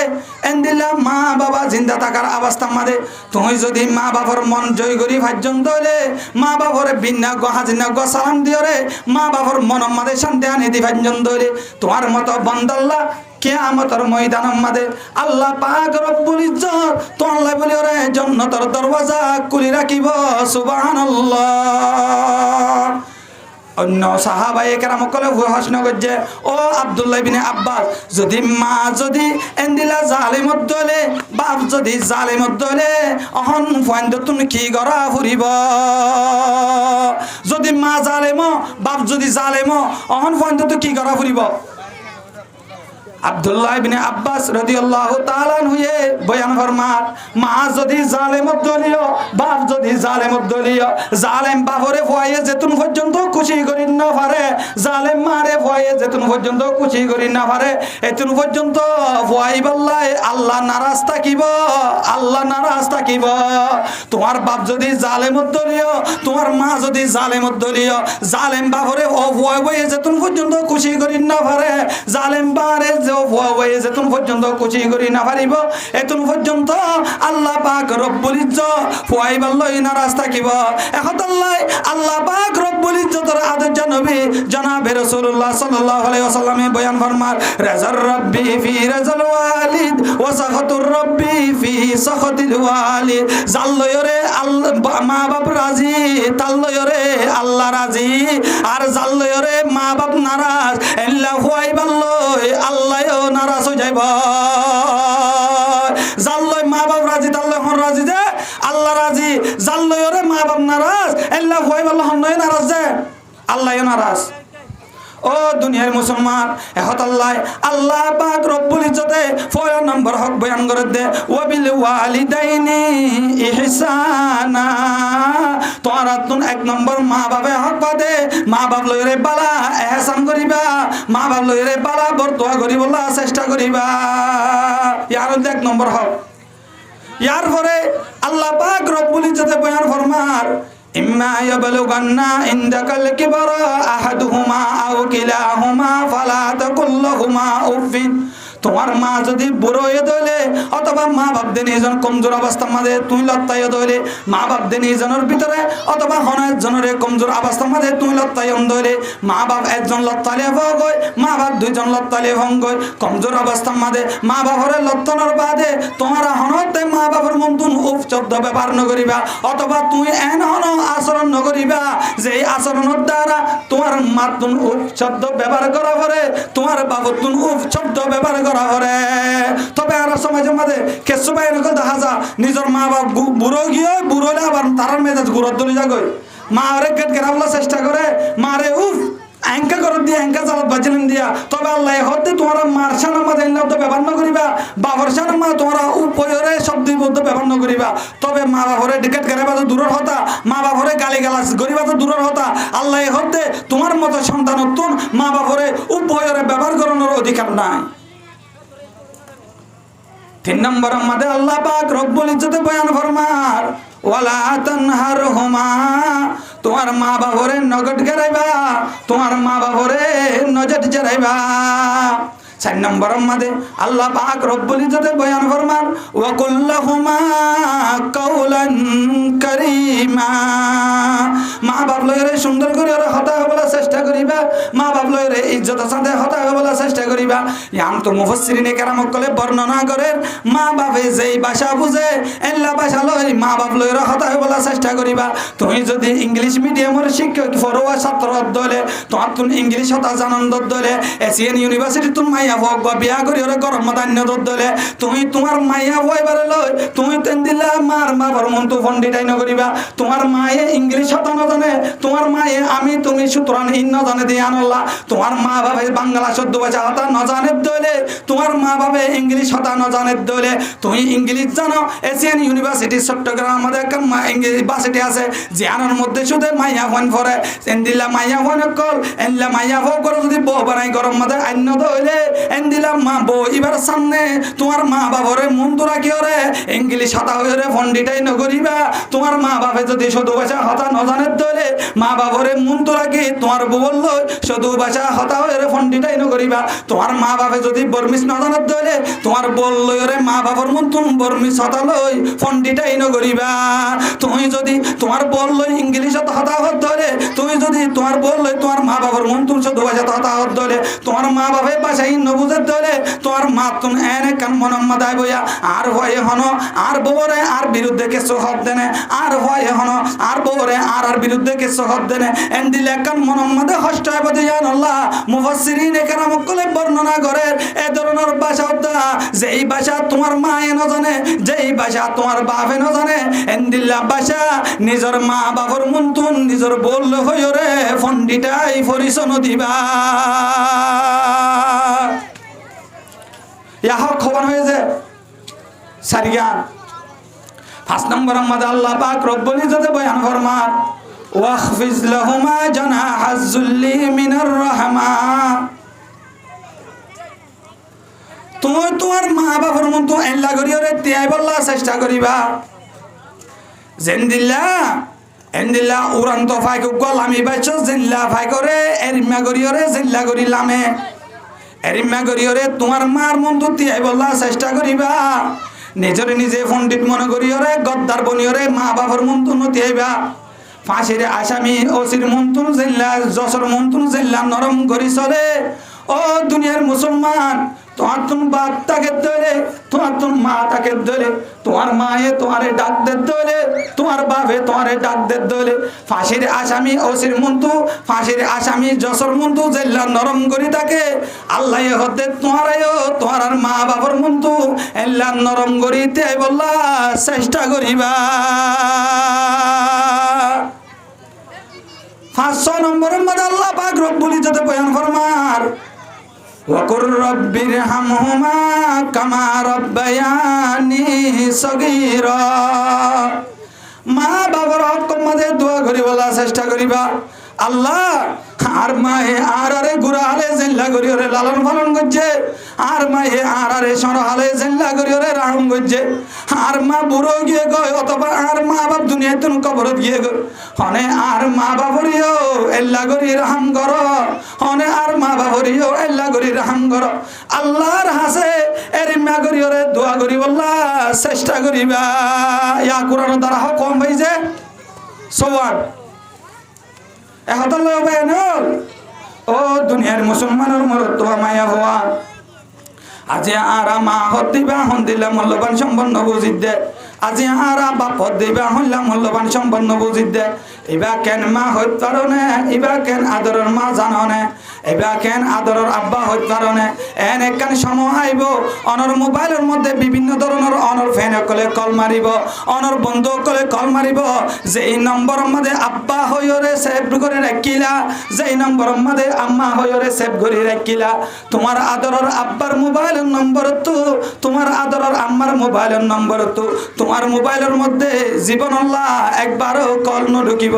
এন্দিল্লা মা বাবা জিন্দা থাকার অবস্থা মাঝে তুমি যদি মা বাবার মন জয় করি ভাজ্যন দলে, মা বাবার বিন্যাগ হাজিনাগ সালাম দিয়রে, মা বাবার মন মাঝে শান্তি আনি দি ভাজ্যন দলে, তোমার মতো বন্দাল্লাহ কিয়ামতের ময়দানের মাঝে আল্লাহ পাক রব্বুল ইজ্জত তো আল্লাহ বলি ওরে জান্নাতের দরওয়াজা খুলে রাখিব। সুবহানাল্লাহ। অন্য সাহাবায়ে কেরাম কলে প্রশ্ন করছে, ও আব্দুল্লাহ ইবনে আব্বাস, যদি মা যদি এন্দিলা জালিমত দলে, বাপ যদি জালিমত দলে, অহন ফাইন্দ তুমি কি করা ফুরিব? যদি মা জালেম বাপ যদি জালেম, অহন ফাইন্দ তো কি করা ফুরিব? আব্দুল্লাহ ইবনে আব্বাস রাদিয়াল্লাহু তাআলা আনহু বয়ান ফরমান, মা যদি জালেমত দলীয়, বাপ যদি জালেমত দলীয়, জালেম বাপরে ফুয়াইয়ে যেতুন পর্যন্ত খুশি করি না পারে, জালেম মারে ফুয়াইয়ে যেতুন পর্যন্ত খুশি করি না পারে, এতুন পর্যন্ত ফুয়াই বললাই আল্লাহ নারাজ থাকিব, আল্লাহ নারাজ থাকিব। তোমার বাপ যদি জালেমত দলীয়, তোমার মা যদি জালেমত দলীয়, জালেম বাপরে ফুয়াই বইয়ে যেতুন পর্যন্ত খুশি করি না পারে, জালেম বারে যেতুন পর্যন্ত খুশি করি না পারিব, এতুন পর্যন্ত আল্লাহ পাক রব্বুল ইজ্জত ফুয়াই বললাই নারাজ থাকিব। এখন আল্লাহ পাক রব্বুল ইজ্জতের আদর্শ নবী জনাবে রাসূলুল্লাহ সাল্লাল্লাহু আলাইহি ওয়াসাল্লামে বয়ান ফরমান, রাজার রব্বি ফি রাজাল ওয়ালিদ ওয়া সাখাতুর রব্বি ফি সাখাতিল ওয়ালিদ। জাল্লয়রে আল্লাহ মা বাপ রাজি, তাল্লয়রে আল্লাহ রাজি, আর জাল্লয়রে মা বাপ নারাজ, আল্লাহ ফুয়াই বললাই আল্লাহ নারাজ হয়ে যাইব। জাল্লয় মা বাপ রাজি, তাল্লয় হন রাজি যে আল্লাহ রাজি, জাল্লয়রে মা বাপ নারাজ, আল্লাহ ফুয়াই বললাই হন নারাজ যে আল্লাহ নারাজ। ও দুনিয়ার মুসলমান, এখন আল্লাহ পাক রব্বুল ইজ্জতে 4 নম্বর হক বয়ান করে দে, ওয়াবিল ওয়ালিদাইনি ইহসানা। তোরা তুন 1 নম্বর মা বাবা হক বাদে, মা বাপ লইরে বালা এহসান করিবা, মা বাপ লইরে বালা বরদোয়া করিবলা চেষ্টা করিবা, ইয়ার 1 নম্বর হক। ইয়ার পরে আল্লাহ পাক রব্বুল ইজ্জতে বয়ান ফরমার, ইম্মা ইয়াবলুগান্না ইনদাকাল কিবারা আহাদুহুমা আও কিলাহুমা ফালা তাকুল লাহুমা উফিন। তোমার মা যদি বুড়ো হয়ে দলে, অথবা মা বাপ দেন এজন কমজোর অবস্থার মাঝে তুই লত্তাইয়া দলে, মা বাপ দেন এজনের ভিতরে অথবা হন একজনের কমজোর অবস্থার মাঝে তুই লত্তাইয়া দলে, মা বাপ একজন লত্তালে ভগয়, মা বাপ 2 জন লত্তালে ভঙ্গয়, কমজোর অবস্থার মাঝে মা বাপরে লত্তনের বাদে তোমার হনতে মা বাপের মন তুন উফ শব্দ ব্যবহার নকরিবা, অথবা তুই এন হন আচরণ নকরিবা যে আচরণের দ্বারা তোমার মা তুন উফ শব্দ ব্যবহার করা পরে তোমার বাবুর তুন উফ শব্দ ব্যবহার করা পরে। তবে আর সমাজের মাঝে কেসু ভাই এরকম দেখা যা নিজের মা বাপ বুড়ো গিয়ে বুড়ো হলে আবার তারার মেজাজ গুরুত্ব তুলে যাগই, মা ওরে গেট গেরাবলা চেষ্টা করে, মারে উফ অ্যাঙ্কা করে দিয়ে অ্যাঙ্কা চালাত বাজিলেন দিয়া। তবে আল্লাহ হতে তোমরা মার সানার মাঝে ব্যবহার ন করিবা, বাবার সানার মা তোমরা উপরে শব্দ বলতে ব্যবহার ন করিবা। তবে মা বাপরে টিকেট কেরাবা তো দূরের হতা, মা বাপরে গালি গালাজ করিবা তো দূরের হতা। আল্লাহ হতে তোমার মতো সন্তান নতুন মা বাপরে উপরে ব্যবহার করানোর অধিকার নাই। 3 নম্বর মধ্যে আল্লাহ পাক রব্বুল ইজ্জতে বয়ান ফরমার, ওয়ালা তানহারহুমা। তোমার মা বাপরে নগদ গেরাইবা, তোমার মা বাপরে নজর জেরাইবা। 4 নম্বর মধ্যে আল্লাহ পাক রব্বুল ইজ্জতে বয়ান ফরমান, ওয়া কুল্লাহুমা কাওলান কারীমা। মা বাপ লইরে সুন্দর করে হতা হবলা চেষ্টা করিবা, মা বাপ লইরে ইজ্জতের সাথে হতা হবলা চেষ্টা করিবা। ইয়াম তো মুফাসসিরিনে কেরাম কলে বর্ণনা করেন, মা বাপে যেই ভাষা বুঝে এল্লা ভাষা লই মা বাপ লইরে হতা হবলা চেষ্টা করিবা। তুমি যদি ইংলিশ মিডিয়ামের শিক্ষক পড়ুয়া ছাত্র দলে, তোমার তুমি ইংলিশ হতা জানন্দ দলে, এশিয়ান ইউনিভার্সিটি তুমি মাইয়া হোক বা বিয়া করি ওরে গরম মাদান্য দলে, তুমি তোমার মাইয়া বইবারে লই তুমি তেন দিলা মার বাবার মন তো ফন্ডিটাই নকরিবা। তোমার মায়ে ইংলিশ হতা না জানে, তোমার মায়ে আমি তুমি সুতরাং ইন না নজানে দিয়ান আল্লাহ তোমার মা বাবা বাংলা শব্দ ভাষা হতা নজানের দলে তোমার মা বাবা ইংলিশ হতা নজানের দলে তুমি ইংলিশ জানো এশিয়ান ইউনিভার্সিটি চট্টগ্রাম আমাদের একটা ইউনিভার্সিটি আছে জিয়ানোর মধ্যে শুধু মাইয়া ফোন পরে এন্দিলা মাইয়া ফোন কল এনলা মাইয়া ফোন করে যদি বউ বানাই গরম মাঝে আন্য দলে এন্দিলা মা বউ এবার সামনে তোমার মা বাবারে মন্দ রাখি ওরে ইংলিশ হতা হয়ে রে ফন্ডিটাই নগরিবা তোমার মা বাবা যদি শুধু ভাষা হতা নজানের দলে মা বাবারে মন্দ রাখি তোমার বউ বললো শুধু ভাষা হতা হয়ে রে ফন্ডিটাই নগরিবা তোমার মা বাবা যদি বর্মিস নজানের দলে তোমার বললো রে মা বাবার মন তুমি বর্মিস হতা লই ফন্ডিটাই নগরিবা তুমি যদি তোমার বললো ইংলিশ হতা হত ধরে তুমি যদি তোমার বললো তোমার মা বাবার মন তুমি শুধু ভাষা হতা হত ধরে তোমার মা বাবার ভাষা ইন্ন বুঝে ধরে তোমার মা তুমি এনে কান মনম্মা দায় বইয়া আর ভয়ে হনো আর বউরে আর বিরুদ্ধে কিছু হত দেনে আর ভয়ে হনো আর বউরে আর বিরুদ্ধে কিছু হত দেনে এন দিলে কান মনম্মাদে হষ্ট হবে দিয়ান আল্লাহ মুফাসসিরিন কেরাম কলে বর্ণনা করে এ ধরনের ভাষা হতা যেই ভাষা তোমার মা এন জানে যেই ভাষা তোমার বাপ এন জানে এন দিল্লা ভাষা নিজের মা বাবার মন তুন নিজের বললে হইও রে ফন্ডিটাই পরিচন দিবা ইয়া হক খবর হয়েছে সারিয়া 5 নম্বর মধ্যে আল্লাহ পাক রব্বুল ইজ্জতে বয়ান ফরমান ওয়াখফিজ লাহুমা জানাহাজ যুল্লি মিনার রাহমা তুমি তোমার মা বাবার মন তো এল্লা করিও রে তিয়াই বললা চেষ্টা করিবা জেন্দিল্লা এন্দিল্লা উড়ান্ত ফাইক গলামি বাইছ জিল্লা ফাই করে এরিমা করিও রে জিল্লা করিলামে এরিমা করিও রে তোমার মার মন তো তিয়াই বললা চেষ্টা করিবা নিজরে নিজে পণ্ডিত মনে করিও রে গদ্দার বনিও রে মা বাবার মন তো নতি আইবা ফাঁসির আসামি ওসির মন তো জিল্লা জসর মন তো জিল্লা নরম করি চলে ও দুনিয়ার মুসলমান তোমার তুমি বাপ তাকে ধরে তোমার তুমি মা তাকে ধরে তোমার মায়ে তোমারে ডাক দে ধরে তোমার বাপে তোমারে ডাক দে ধরে ফাঁসির আসামি ওসির মন্তু ফাঁসির আসামি জসর মন্তু জেল্লা নরম করি তাকে আল্লাহ হতে তোমারাইও তোমার আর মা বাবার মন্তু এল্লা নরম করিতে বললা চেষ্টা করিবা 5 নম্বরের মধ্যে আল্লাহ পাক রব্বুল ইজ্জতে বয়ান ফরমার ওয়াকুর রব্বিরহামহুমা কামা রব্বায়ানি সগীরা মা বাবার হক মধ্যে দোয়া করি বলা চেষ্টা করিবা আল্লাহ আর মায়ে আর আরে গুড়া হালে জিল্লা করি ওরে লালন পালন করছে আর মায়ে আর আরে সর হালে জিল্লা করি ওরে রাহম করছে আর মা বুড়ো গিয়ে গয় অথবা আর মা বাপ দুনিয়ায় তুমি কবরত গিয়ে গো হনে আর মা বাবরিও এল্লা করি রাহম করো হনে আর মা বাবরিও এল্লা করি রাহম করো আল্লাহর হাসে এরিমা করি ওরে দোয়া করি বললা চেষ্টা করিবা ইয়া কোরআন দ্বারা হক কম হইছে সওয়ার এহতল বেনল ও দুনিয়ার মুসলমানের মরত মায়া হওয়া আজি আরা মা হতিবা হন দিলে মূল্যবান সম্পন্ন বুঝিত দে আজি আরা বাপ দিবা হইলা মূল্যবান সম্পন্ন বুঝিত দে এবা কেন মা হইত পারনে এবা কেন আদরের মা জাননে এবা কেন আদরের আব্বা হইত পারনে এন একখান সময় আইব অনর মোবাইলের মধ্যে বিভিন্ন ধরনের অনর ফ্যান কলে কল মারিব অনর বন্ধু কলে কল মারিব যে এই নম্বরের মধ্যে আব্বা হইরে সেভ করে রাখিলা যে এই নম্বরের মধ্যে আম্মা হইরে সেভ করে রাখিলা তোমার আদরের আব্বার মোবাইলের নম্বর তো তোমার আদরের আম্মার মোবাইলের নম্বর তো তোমার মোবাইলের মধ্যে জীবন আল্লাহ একবারও কল ন ঢুকিব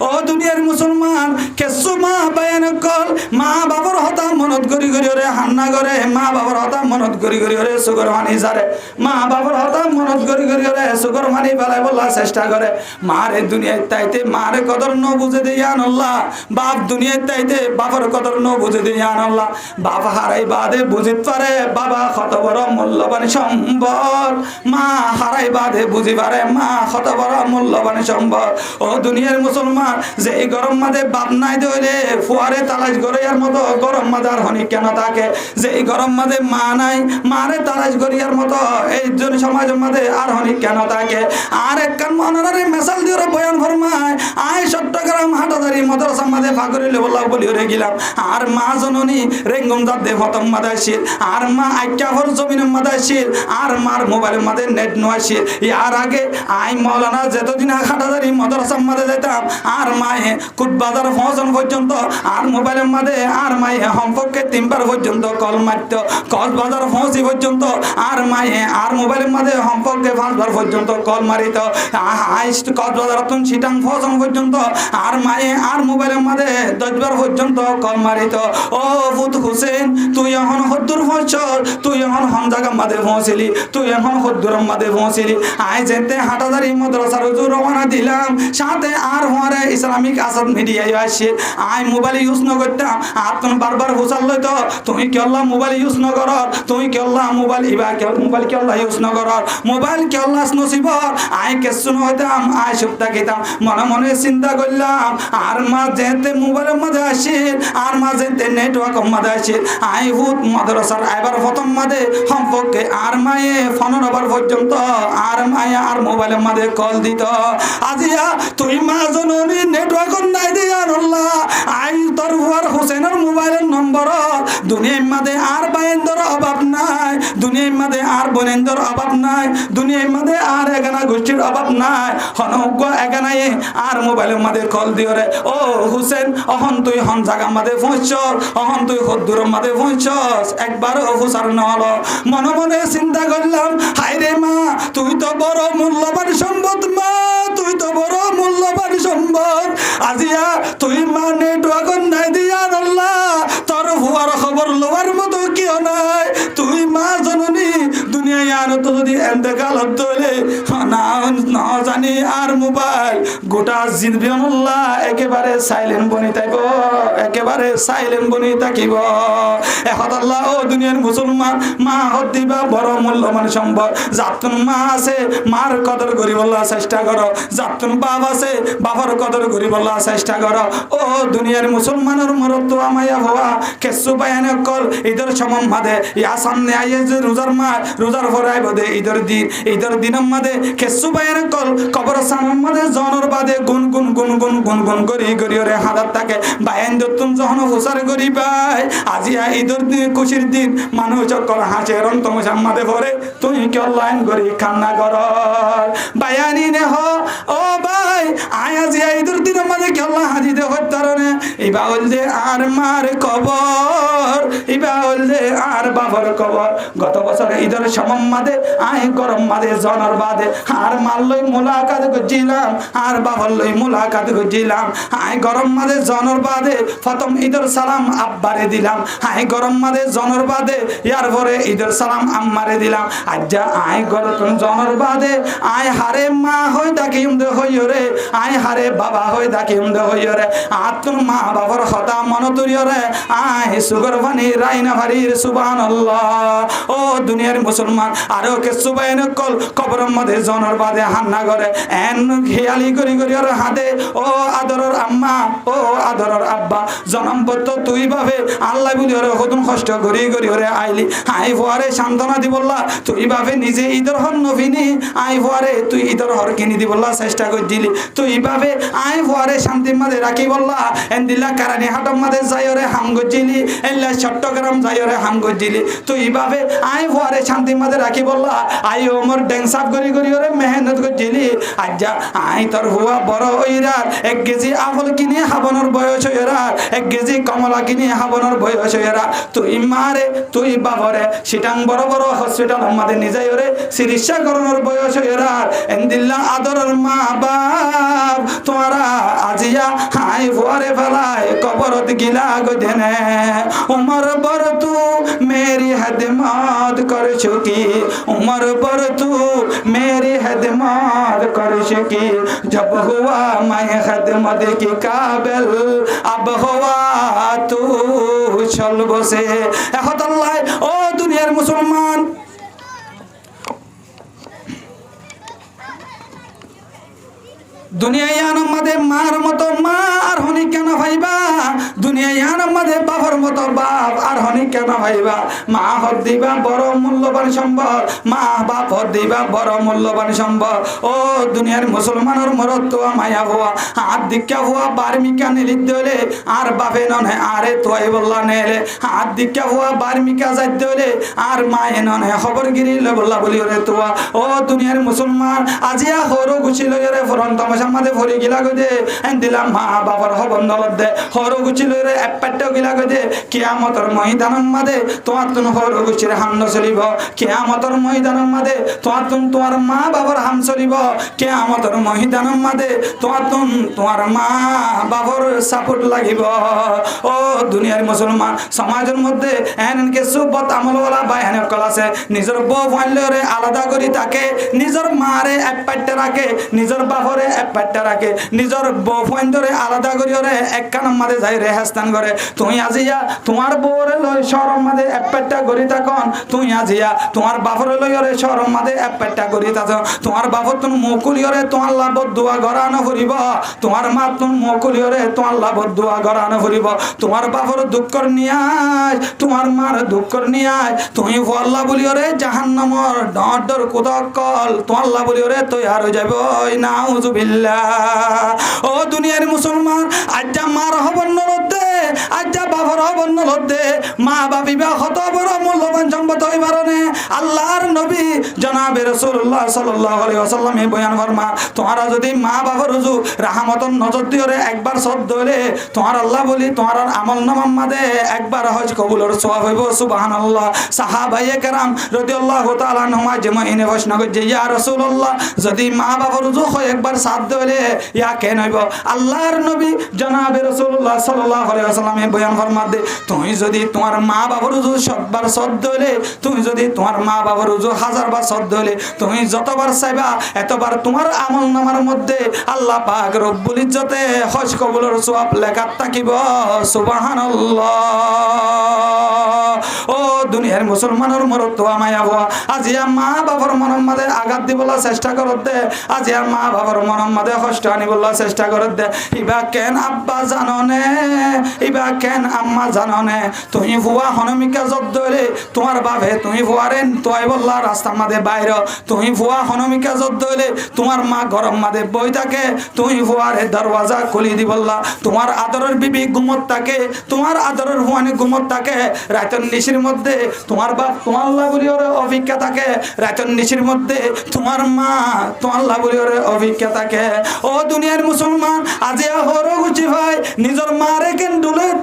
ও দুনিয়ার মুসলমান কেসু মা বায়ান কল মা বাবার হতা মনত করি করি ওরে হান্না করে মা বাবার হতা মনত করি করি ওরে সুগর মানি যারে মা বাবার হতা মনত করি করি ওরে সুগর মানি বেলায় বলার চেষ্টা করে মারে দুনিয়ায় তাইতে মারে কদর ন বুঝে দিয়ান আল্লাহ বাপ দুনিয়ায় তাইতে বাবার কদর ন বুঝে দিয়ান আল্লাহ বাবা হারাই বাদে বুঝিত পারে বাবা কত বড় মূল্যবান সম্পদ মা হারাই বাদে বুঝি পারে মা কত বড় মূল্যবান সম্পদ ও দুনিয়ার মুসলমান যে এই গরম মাদে বাপ নাই দইলে ফুয়ারে তালাশ করে আর মতো গরম মাদার হনি কেন তা থাকে যে এই গরম মাঝে মা নাই মারে তারাশ গরিয়ার মতো এই জন্য সমাজের মাঝে আর হনি কেন থাকে আর একখান মনোরারে মেসাল দিয়ে বয়ান ফরমায় আয় চট্টগ্রাম হাটাদারি মাদ্রাসার মাঝে ফাগরিলে বল্লাহ বলি হয়ে গেলাম আর মা জননী রেঙ্গম দাদে ফতম মাদাসির আর মা আইক্যাফর জমিনের মাদাসির আর মার মোবাইলের মাঝে নেট নোয়াসির ইয়ার আগে আই মৌলানা যতদিন হাটাদারি মাদ্রাসার মাঝে যেতাম আর মায়ে কুটবাজার পৌঁছানো পর্যন্ত আর মোবাইলের মাঝে আর মায়ে সম্পর্কে 3 বার পর্যন্ত কল মারত কক্সবাজার পৌঁছি পর্যন্ত আর মায়ে আর মোবাইলের মাঝে সম্পর্কে 5 বার পর্যন্ত কল মারিত কক্সবাজার সিটাং পৌঁছানো পর্যন্ত আর মায়ে আর মোবাইলের মাঝে 10 বার পর্যন্ত কল মারিত ও ফুত হুসেন তুই এখন হদ্দুর পৌঁছল তুই এখন হন জায়গা মাঝে পৌঁছিলি তুই এখন হদ্দুর মাঝে পৌঁছিলি আই যেতে হাটাদারি মাদ্রাসার হুজুর রওনা দিলাম সাথে আর হওয়ারে ইসলামিক আসাদ মিডিয়ায় আসে আই মোবাইল ইউজ ন করতাম আর তুমি বারবার হুসাল লইতো তুমি কি আল্লাহ মোবাইল ইউজ ন কর তুমি কি আল্লাহ মোবাইল ইবা মোবাইল কি আল্লাহ ইউজ ন কর মোবাইল কি আল্লাহ নসিবর আই কেসু ন হইতাম আই সপ্তাহ গেতাম মনে মনে চিন্তা করলাম আর মা যেতে মোবাইলের মধ্যে আসে আর মা যেতে নেটওয়ার্ক মধ্যে আসে আই হুত মাদ্রাসার আইবার প্রথম মাঝে সম্পর্কে আর মায়ে ফোনের আবার পর্যন্ত আর মায়ে আর মোবাইলের মধ্যে কল দিত আজিয়া তুই মা জননী নেটওয়ার্ক নাই দিয়া আল্লাহ আই তোর হুয়ার হোসেনের মোবাইলের নম্বর দুনিয়ার মাঝে আর বাইন্দর অভাব নাই দুনিয়ার মাঝে আর বোনেন্দর অভাব নাই দুনিয়ার মাঝে আর এগানা গোষ্ঠীর অভাব নাই হনজ্ঞ এগানাই আর মোবাইলের মাঝে কল দিও রে ও হুসেন অহন তুই হন জায়গা মাঝে পৌঁছছ অহন তুই হদ্দুরের মাঝে পৌঁছস একবারও হুসার নহল মনে মনে চিন্তা করলাম হাই রে মা তুই তো বড় মূল্যবান সম্পদ মা তুই তো বড় মূল্যবান সম্পদ আজিয়া তুই মা নেটওয়ার্ক নাই দিয়া আল্লাহ তোর হুয়ার খবর লোয়ার মতো কেউ নাই তুই মা জননী দুনিয়ায় আর তো যদি এতেকাল হলে না জানি আর মোবাইল গোটা জিনবিয়ানুল্লাহ একেবারে সাইলেন্ট বনি থাকব একেবারে সাইলেন্ট বনি থাকিব এখন আল্লাহ ও দুনিয়ার মুসলমান মা হত দিবা বড় মূল্যবান সম্পদ যাতুন মা আছে মার কদর করিবল্লা চেষ্টা করো যাতুন বাপ আছে বাবার কদর করিবল্লা চেষ্টা করো ও দুনিয়ার মুসলমানের মরত আমায়া হওয়া কেসু বায়ানে কল ঈদের সময় মাদে ইয়া সামনে আইয়ে যে রোজার মাস রোজার ভরাই বদে ঈদের দিনের মাদে কেসু বায়ানে কল কবরস্থানের মাদে জনর বাদে গুন গুন গুন গুন গুন গুন করি করি ওরে হাদার থাকে বায়ান দতুন যখন হুসার করি ভাই আজিয়া ঈদের দিন খুশির দিন মানুষ চক্কর হাসে রন্ত মাদে ভরে তুই কি অনলাইন করি কান্না কর বায়ানি নে হ ও ভাই আয় আজিয়া ঈদের দিনের মাদে কি আল্লাহ হাজি দে হত্যারণে ইবা হল যে আর মার কবর ইবা হল যে আর বাবার কবর গত বছর ঈদের সমম মাদে আয় গরম মাদে জনর বাদে আর মারলই মুলাকাত করছিলাম আর বাবার লই মুলাকাত করছিলাম আয় গরম মাদে জনর বাদে প্রথম ঈদের সালাম আব্বারে দিলাম আয় গরম মাদে জনর বাদে ইয়ার পরে ঈদের সালাম আম্মারে দিলাম আজ্জা আয় গরম জনর বাদে আয় হারে মা হই ডাকিম দে হইও রে আয় হারে বাবা হই ডাকিম দে হইও রে আতুন মা বাবার কথা মন তুরিও রে আয় সুগর ভানি রাইনা ভারির সুবহানাল্লাহ ও দুনিয়ার মুসলমান আরো কে সুবাইন কল কবরের মধ্যে জনর বাদে হান্না করে এন খেয়ালি করি করি ওর হাতে ও আদরের আম্মা ও আদরের আব্বা জনমপত্র তুই ভাবে আল্লাহ বলি ওরে হতুন কষ্ট করি করি ওরে আইলি আই ফুয়ারে সান্ত্বনা দি বললা তুই ভাবে নিজে ঈদের হর নভিনি আই ফুয়ারে তুই ঈদের হর কিনি দি বললা চেষ্টা করে দিলি তুই ভাবে আই ফুয়ারে শান্তির মাঝে রাখি বললা এন্দিল্লা কারানি হাটম মাঝে যাই ওরে হাম গজিলি এল্লা চট্টগ্রাম যাই ওরে হাম গজিলি তুই ভাবে আই ফুয়ারে শান্তির মাঝে রাখি বললা আই ওমর ড্যাংসাপ করি করি ওরে মেহনত গজিলি আজ্জা আই তোর হুয়া বড় হইরার 1 কেজি আপেল কিনে হাবানোর বয়স হইরার 1 কেজি কমলা কিনে হাবানোর বয়স হইরার তুই মারে তুই বাবরে সিটাং বড় বড় হসপিটাল আমাদের নিজাই ওরে চিকিৎসা করানোর বয়স হইরার এন্দিল্লা আদরের মা বাপ তোরা আজিয়া হাই ফুয়ারে ফেলায় কবরত গিলা গদেনে উমর বর তু মেরি হদমত করছো কি उमर पर तू मेरी खिदमत कर सकी जब हुआ मैं खिदमत की काबिल अब हुआ तू चल बसे अल्लाह ओ दुनियार मुसलमान দুনিয়ায় মধ্যে মার মতো মার হনি কেন ভাইবা দুনিয়ায় মধ্যে বাবার মতো মতো বাপ আর হনি কেন ভাইবা মা হদ দিবা বড় মূল্যবান সম্পদ মা বাপ হদ দিবা বড় মূল্যবান সম্পদ ও দুনিয়ার মুসলমানের মরদ তো মায়া হওয়া আর দীক্ষা হওয়া বার্মিকা নিলিত হলে আর বাপে নয় আরে তোয়াই বললা নেলে আর দীক্ষা হওয়া বার্মিকা যাইতে হলে আর মায়ে নয় খবর গিরি বললা বলি রে তোয়া ও দুনিয়ার মুসলমান আজিয়া হরো গুছি লই রে ফরন তামাশা মাঝে ভরি গিলা গদে দিলাম মা বাবার হবন নলদ দে হরো গুছি লই রে একপাট্টাও গিলা গদে কিয়ামতের ময়দানের মাঝে তোমার তুন হরো গুছির হান্ন চলিব কিয়ামতের ময়দানের মাঝে তোমার তুন তোমার মা বাবার হাম চলিব কিয়ামতের ময়দানের মাঝে তোমার মা বাবার সাপোর্ট লাগিব ও দুনিয়ার মুসলমান সমাজের মধ্যে এহেন কিছু বদ আমলওয়ালা বা এহেন কল আছে নিজের বউ ভাইলরে আলাদা করি তাকে নিজের মারে এক পাট্টা রাখে নিজের বাপরে এক পাট্টা রাখে নিজের বউ ভাইলরে আলাদা করি ওরে এক কানের মাঝে যাই রে হাস্তান করে তুই আজিয়া তোমার বউরে লই শরম মাঝে এক পাট্টা করি তখন তুই আজিয়া তোমার বাপরে লই ওরে শরম মাঝে এক পাট্টা করি তখন তোমার বাপর তুমি মুকুলিয়রে তোমার লাভ দোয়া গড়ানো ফুরিব তোমার মা তুমি মুকুলিয়রে তোমার লাভ দোয়া গড়ানো ফুরিব তোমার বাপর দুঃখর নিয়ায় তোমার মার দুঃখর নিয়ায় তুমি আল্লাহ বলিওরে জাহান্নামর ডর কুদকল তোমার আল্লাহ বলিওরে তৈয়ার হয়ে যাবে নাউজুবিল্লাহ ও দুনিয়ার মুসলমান আজ্জা মার হবন নলদে আজ্জা বাপর হবন নলদে মা বাপিবা কত বড় মূল্যবান সম্পদ হইবারনে আল্লাহর নবী জনাবে রাসূলুল্লাহ সাল্লাল্লাহু আলাইহি ওয়াসাল্লাম এই বয়ান ফরমা তোমরা যদি মা বাবার রুজু রাহমতন নজর দিওরে একবার শব্দ হলে তোমার আল্লাহ বলি তোমার আমল নামার মাঝে একবার হজ কবুলের সওয়াব হইব সুবহানাল্লাহ সাহাবায়ে কেরাম রাদিয়াল্লাহু তাআলা আনহুম আজমাইনে প্রশ্ন করছে ইয়া রাসূলুল্লাহ যদি মা বাবার রুজু হয় একবার শব্দ হলে ইয়া কেন হইব আল্লাহর নবী জনাবে রাসূলুল্লাহ সাল্লাল্লাহু আলাইহি ওয়াসাল্লাম এই বয়ান ফরমাতে তুমি যদি তোমার মা বাবার রুজু সববার শব্দ হলে তুমি যদি তোমার মা বাবার রুজু হাজারবার শব্দ হলে তুমি যতবার চাইবা এতবার তোমার আমল নামার মধ্যে আল্লাহ পাক রব্বুল ইজ্জতে হজ কবুলের সওয়াব লেখা থাকিব সুবহানাল্লাহ ও দুনিয়ার মুসলমানের মরদ তো আমায় আবো আজিয়া মা বাবার মনের মাঝে আঘাত দিবলা চেষ্টা করত দে আজিয়া মা বাবার মনের মাঝে কষ্ট আনিবলা চেষ্টা করত দে ইবা কেন আব্বা জাননে ইবা কেন আম্মা জাননে তুমি ভুয়া হনমিকা জব ধরে তোমার বাবে তুমি ভুয়ারেন তোয়াই বললা রাস্তার মাঝে বাইরে তুমি ভুয়া হনমিকা জব ধরে তোমার মা গরম মাঝে বই থাকে তুমি ভুয়ারে দরওয়াজা খুলি দিবল্লা তোমার আদরের বিবি ঘুমত থাকে তোমার আদরের হুয়ানি ঘুমত থাকে রাতের নিশির মধ্যে তোমার বাপ তোমার লাগুলিওর অভিজ্ঞতা থাকে রাতের নিশির মধ্যে তোমার মা তোমার লাগুলিওর অভিজ্ঞতা থাকে ও দুনিয়ার মুসলমান আজি হরো গুছি ভাই নিজের মারে কেন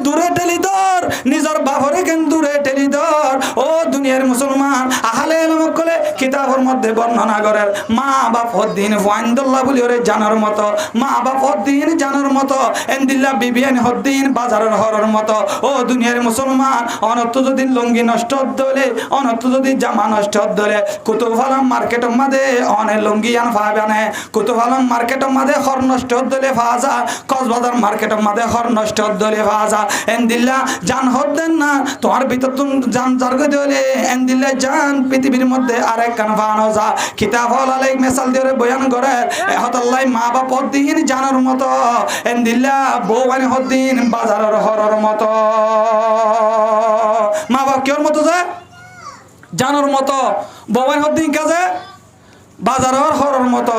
দূরে ঠেলি ধর নিজের বাপরে কেন দূরে ঠেলি ধর ও দুনিয়ার মুসলমান আহলে ইলম কলে কিতাবের মধ্যে বর্ণনা করে মা বাপ হদ্দিন ওয়াইন্দুল্লাহ বলিওরে জানার মতো মা বাপ হদ্দিন জানার মতো এন্দিল্লা বিবিয়ান হদ্দিন বাজারের হরর মতো ও দুনিয়ার মুসলমান অনত যদি লঙ্গি নষ্ট হলে অনত যদি জামা নষ্ট হলে কুতুবআলম মার্কেটের মধ্যে অনেক লঙ্গি আন পাবে কুতুবআলম মার্কেটের মধ্যে হর নষ্ট হলে ফাজা কক্সবাজার মার্কেটের মধ্যে হর নষ্ট হলে ফাজা এন্দিল্লা জান হদ্দেন না তোমার ভিতর তুমি জান জারগে দিলে এন্দিল্লা জান পৃথিবীর মধ্যে আরেক কান ফানো যা কিতাব আলাইক মেসাল দিয়ে বয়ান করে এহতাল্লাই মা বাপ হদ্দিন জানার মতো এন্দিল্লা বউয়ানি হদ্দিন বাজারের হরর মতো মা বাপ কেউর মতো যে জানোর মতো বউয়ান হদ্দিন কাজে বাজারের হরর মতো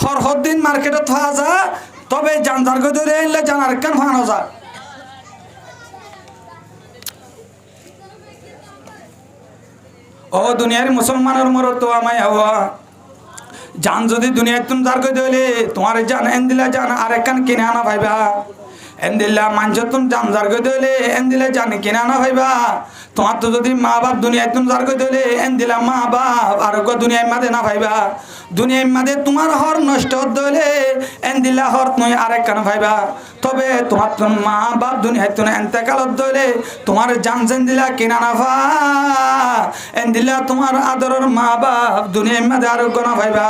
হর হদ্দিন মার্কেটে থাকা যা তবে জানজার ধরে এলে জানার কেন ফানো যা ও দুনিয়ার মুসলমানের মরদ তো আমায় হওয়া জান যদি দুনিয়ার তুমি যার করে দিলে তোমার জান এন্দিলা জান আরেকখান কিনে আনা ভাইবা এন্দিল্লা মাঞ্চ তুমি জান যার করে দিলে এন্দিলা জান কিনে আনা ভাইবা তোমার তো যদি মা বাপ দুনিয়ায় তুমি যার করে দিলে এন্দিলা মা বাপ আরোগ্য দুনিয়ার মাঝে না ভাইবা দুনিয়ার মাঝে তোমার হর নষ্ট হলে এন্দিল্লা হর তুমি আরেকখান ভাইবা তবে তোমার তো মা বাপ দুনিয়ায় তুমি এন্তেকালত ধরে তোমার জান জেন্দিলা কিনা না ভা এন্দিল্লা তোমার আদরের মা বাপ দুনিয়ার মাঝে আরোগ্য না ভাইবা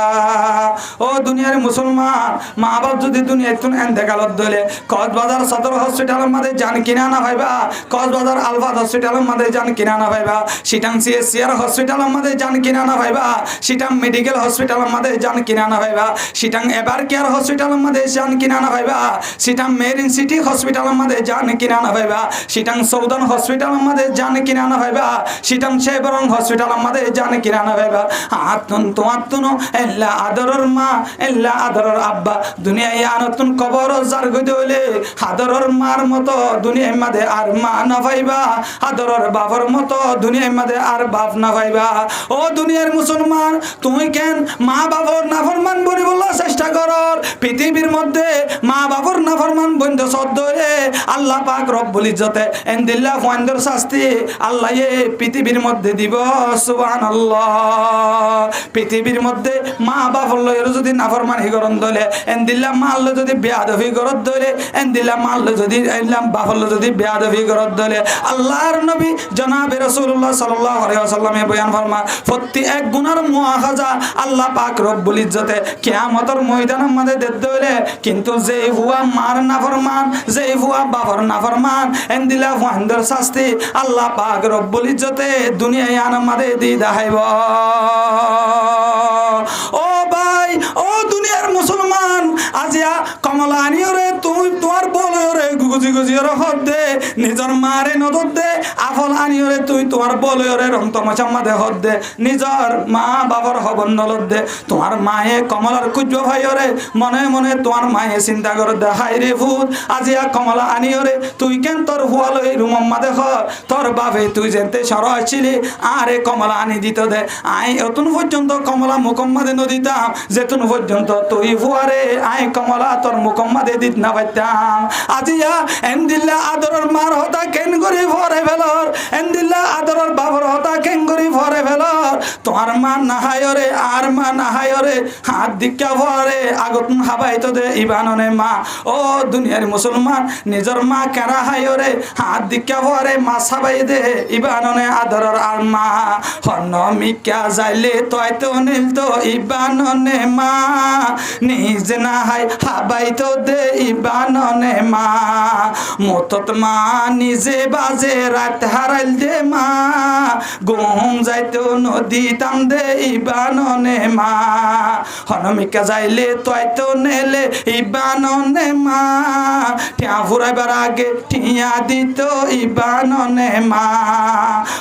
ও দুনিয়ার মুসলমান মা বাপ যদি দুনিয়ায় তুমি এন্তেকালত ধরে কক্সবাজার সদর হসপিটালের মাঝে জান কিনা না ভাইবা কক্সবাজার আলফাদ হসপিটালের মাঝে জান কিনা না ভাইবা সিটাং সিএসসিআর হসপিটালের মাঝে জান কিনা না ভাইবা সিটাং মেডিকেল হসপিটালের মাঝে যান কিনা না ভাইবা সিটাং এভার কেয়ার হসপিটাল মাঝে যান কিনা না ভাইবা সিটাং মেরিন সিটি হসপিটাল মাঝে যান কিনা না ভাইবা সিটাং সৌদান হসপিটাল মাঝে যান কিনা না ভাইবা সিটাং শেবরং হসপিটাল মাঝে যান কিনা না ভাইবা আতুন তো আতুন এল্লা আদরর মা এল্লা আদরর আব্বা দুনিয়ায় আনতুন কবর জার গইলে আদরর মার মতো দুনিয়ার মাঝে আর মা না ভাইবা আদরর বাবার মতো দুনিয়ার মাঝে আর বাপ না ভাইবা ও দুনিয়ার মুসলমান তুমি কেন মা বাবার নাফরমান বলি বললা চেষ্টা করর পৃথিবীর মধ্যে মা বাবার নাফরমান বন্ধ সদ্দরে আল্লাহ পাক রব্বুল ইজ্জতে এন্দিল্লাহ ফান্দর শাস্তি আল্লাহ এ পৃথিবীর মধ্যে দিব সুবহানাল্লাহ পৃথিবীর মধ্যে মা বাবার লয়ের যদি নাফরমানি করন দলে এন্দিল্লাহ মাল যদি বেয়াদবি করত দলে এন্দিল্লাহ মাল যদি এন্দিল্লাহ বাবার যদি বেয়াদবি করত দলে আল্লাহর নবী জনাবে রাসূলুল্লাহ সাল্লাল্লাহু আলাইহি ওয়াসাল্লামে বয়ান ফরমা প্রতি এক গুনার মুআখাজা আল্লাহ পাক রব্বুল ইজ্জতে কিয়ামতের ময়দানের মধ্যে দিতে হইলে কিন্তু যে হুয়া মার নাফরমান যে হুয়া বাবার নাফরমান এন্দিল্লাহ ফান্দর শাস্তি আল্লাহ পাক রব্বুল ইজ্জতে দুনিয়ায় আনার মধ্যে দি দেখাইব ও ভাই ও দুনিয়ার মুসলমান আজিয়া কমলা আনিওরে তুই তোমার বলরে গুজি গুজি হদ দে নিজের মারে নদর দে আফল আনিওরে তুই তোমার বলরে রং তমাশা মাঝে হদ দে নিজের মা বাবার হবন নলদ দে তোমার মায়ে কমলার কুজ ভাইরে মনে মনে তোমার মায়ে চিন্তা করে দেখাই রে ভূত আজিয়া কমলা আনিওরে তুই কেন তোর হুয়ালই রুমম মাঝে হর তোর বাপে তুই যেতে সর আসছিলি আরে কমলা আনি দিত দে আই অতুন পর্যন্ত কমলা মুকম্মাদে নদীতাম যেতুন পর্যন্ত তুই হুয়ারে আই কমলা তোর মুকম্মাদে দিত না পাইতাম আজিয়া এন্দিল্লা আদরের মার হতা কেন করি ভরে ফেলর এন্দিল্লা আদরের বাবার হতা কেন করি ভরে ফেলর তোমার মা নাহায়রে আর মা নাহায়রে হাত দিকা ভরে আগত হাবাইতো দে ইবাননে মা ও দুনিয়ার মুসলমান নিজের মা কেরা হায়রে হাত দিকা ভরে মা সাবাই দে ইবাননে আদরের আর মা হন মিকা যাইলে তয় তো নীল তো ইবাননে মা নিজ না হাই হাবাইতো দে ইবাননে মা মতত মা নিজে বাজে রাত হারাইল দে মা ঘুম যাইতো নদী তাম দে ইবাননে মা হনমিকা যাইলে তয় তো নেলে ইবাননে মা টিয়া ফুরাইবার আগে টিয়া দিত ইবাননে মা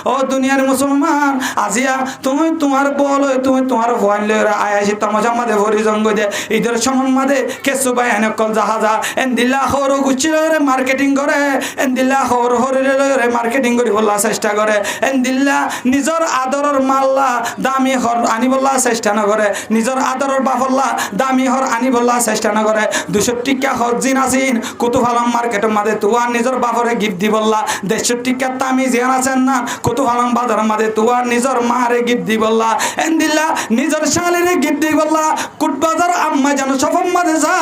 ও দুনিয়ার মুসলমান আজিয়া তুমি তোমার বল তুমি তোমার ভয় লইরা আয়াসি তামাশা মাঝে ভরি জঙ্গ দে ঈদের সমন মাঝে কেসু বাই এনকল জাহাজা এন্দিল্লা হর গুছিলরে মার্কেটিং করে এন্দিল্লা হর হরিলে মার্কেটিং করি বললা চেষ্টা করে এন্দিল্লা নিজের আদরের মাল্লা দামি হর আনি বললা চেষ্টা না করে নিজের আদরের বাফল্লা দামি হর আনি বললা চেষ্টা না করে 200 টিকা হর জিন আসিন কুতুফালম মার্কেটের মাঝে তুয়ার নিজের বাপরে গিফট দি বললা 150 টিকা তামি জিয়ান আছেন না কুতুফালম বাজারের মাঝে তুয়ার নিজের মারে গিফট দি বললা এন্দিল্লা নিজের শালিরে গিফট দি বললা কুটবাজার আম্মা জানো সফম মাঝে যা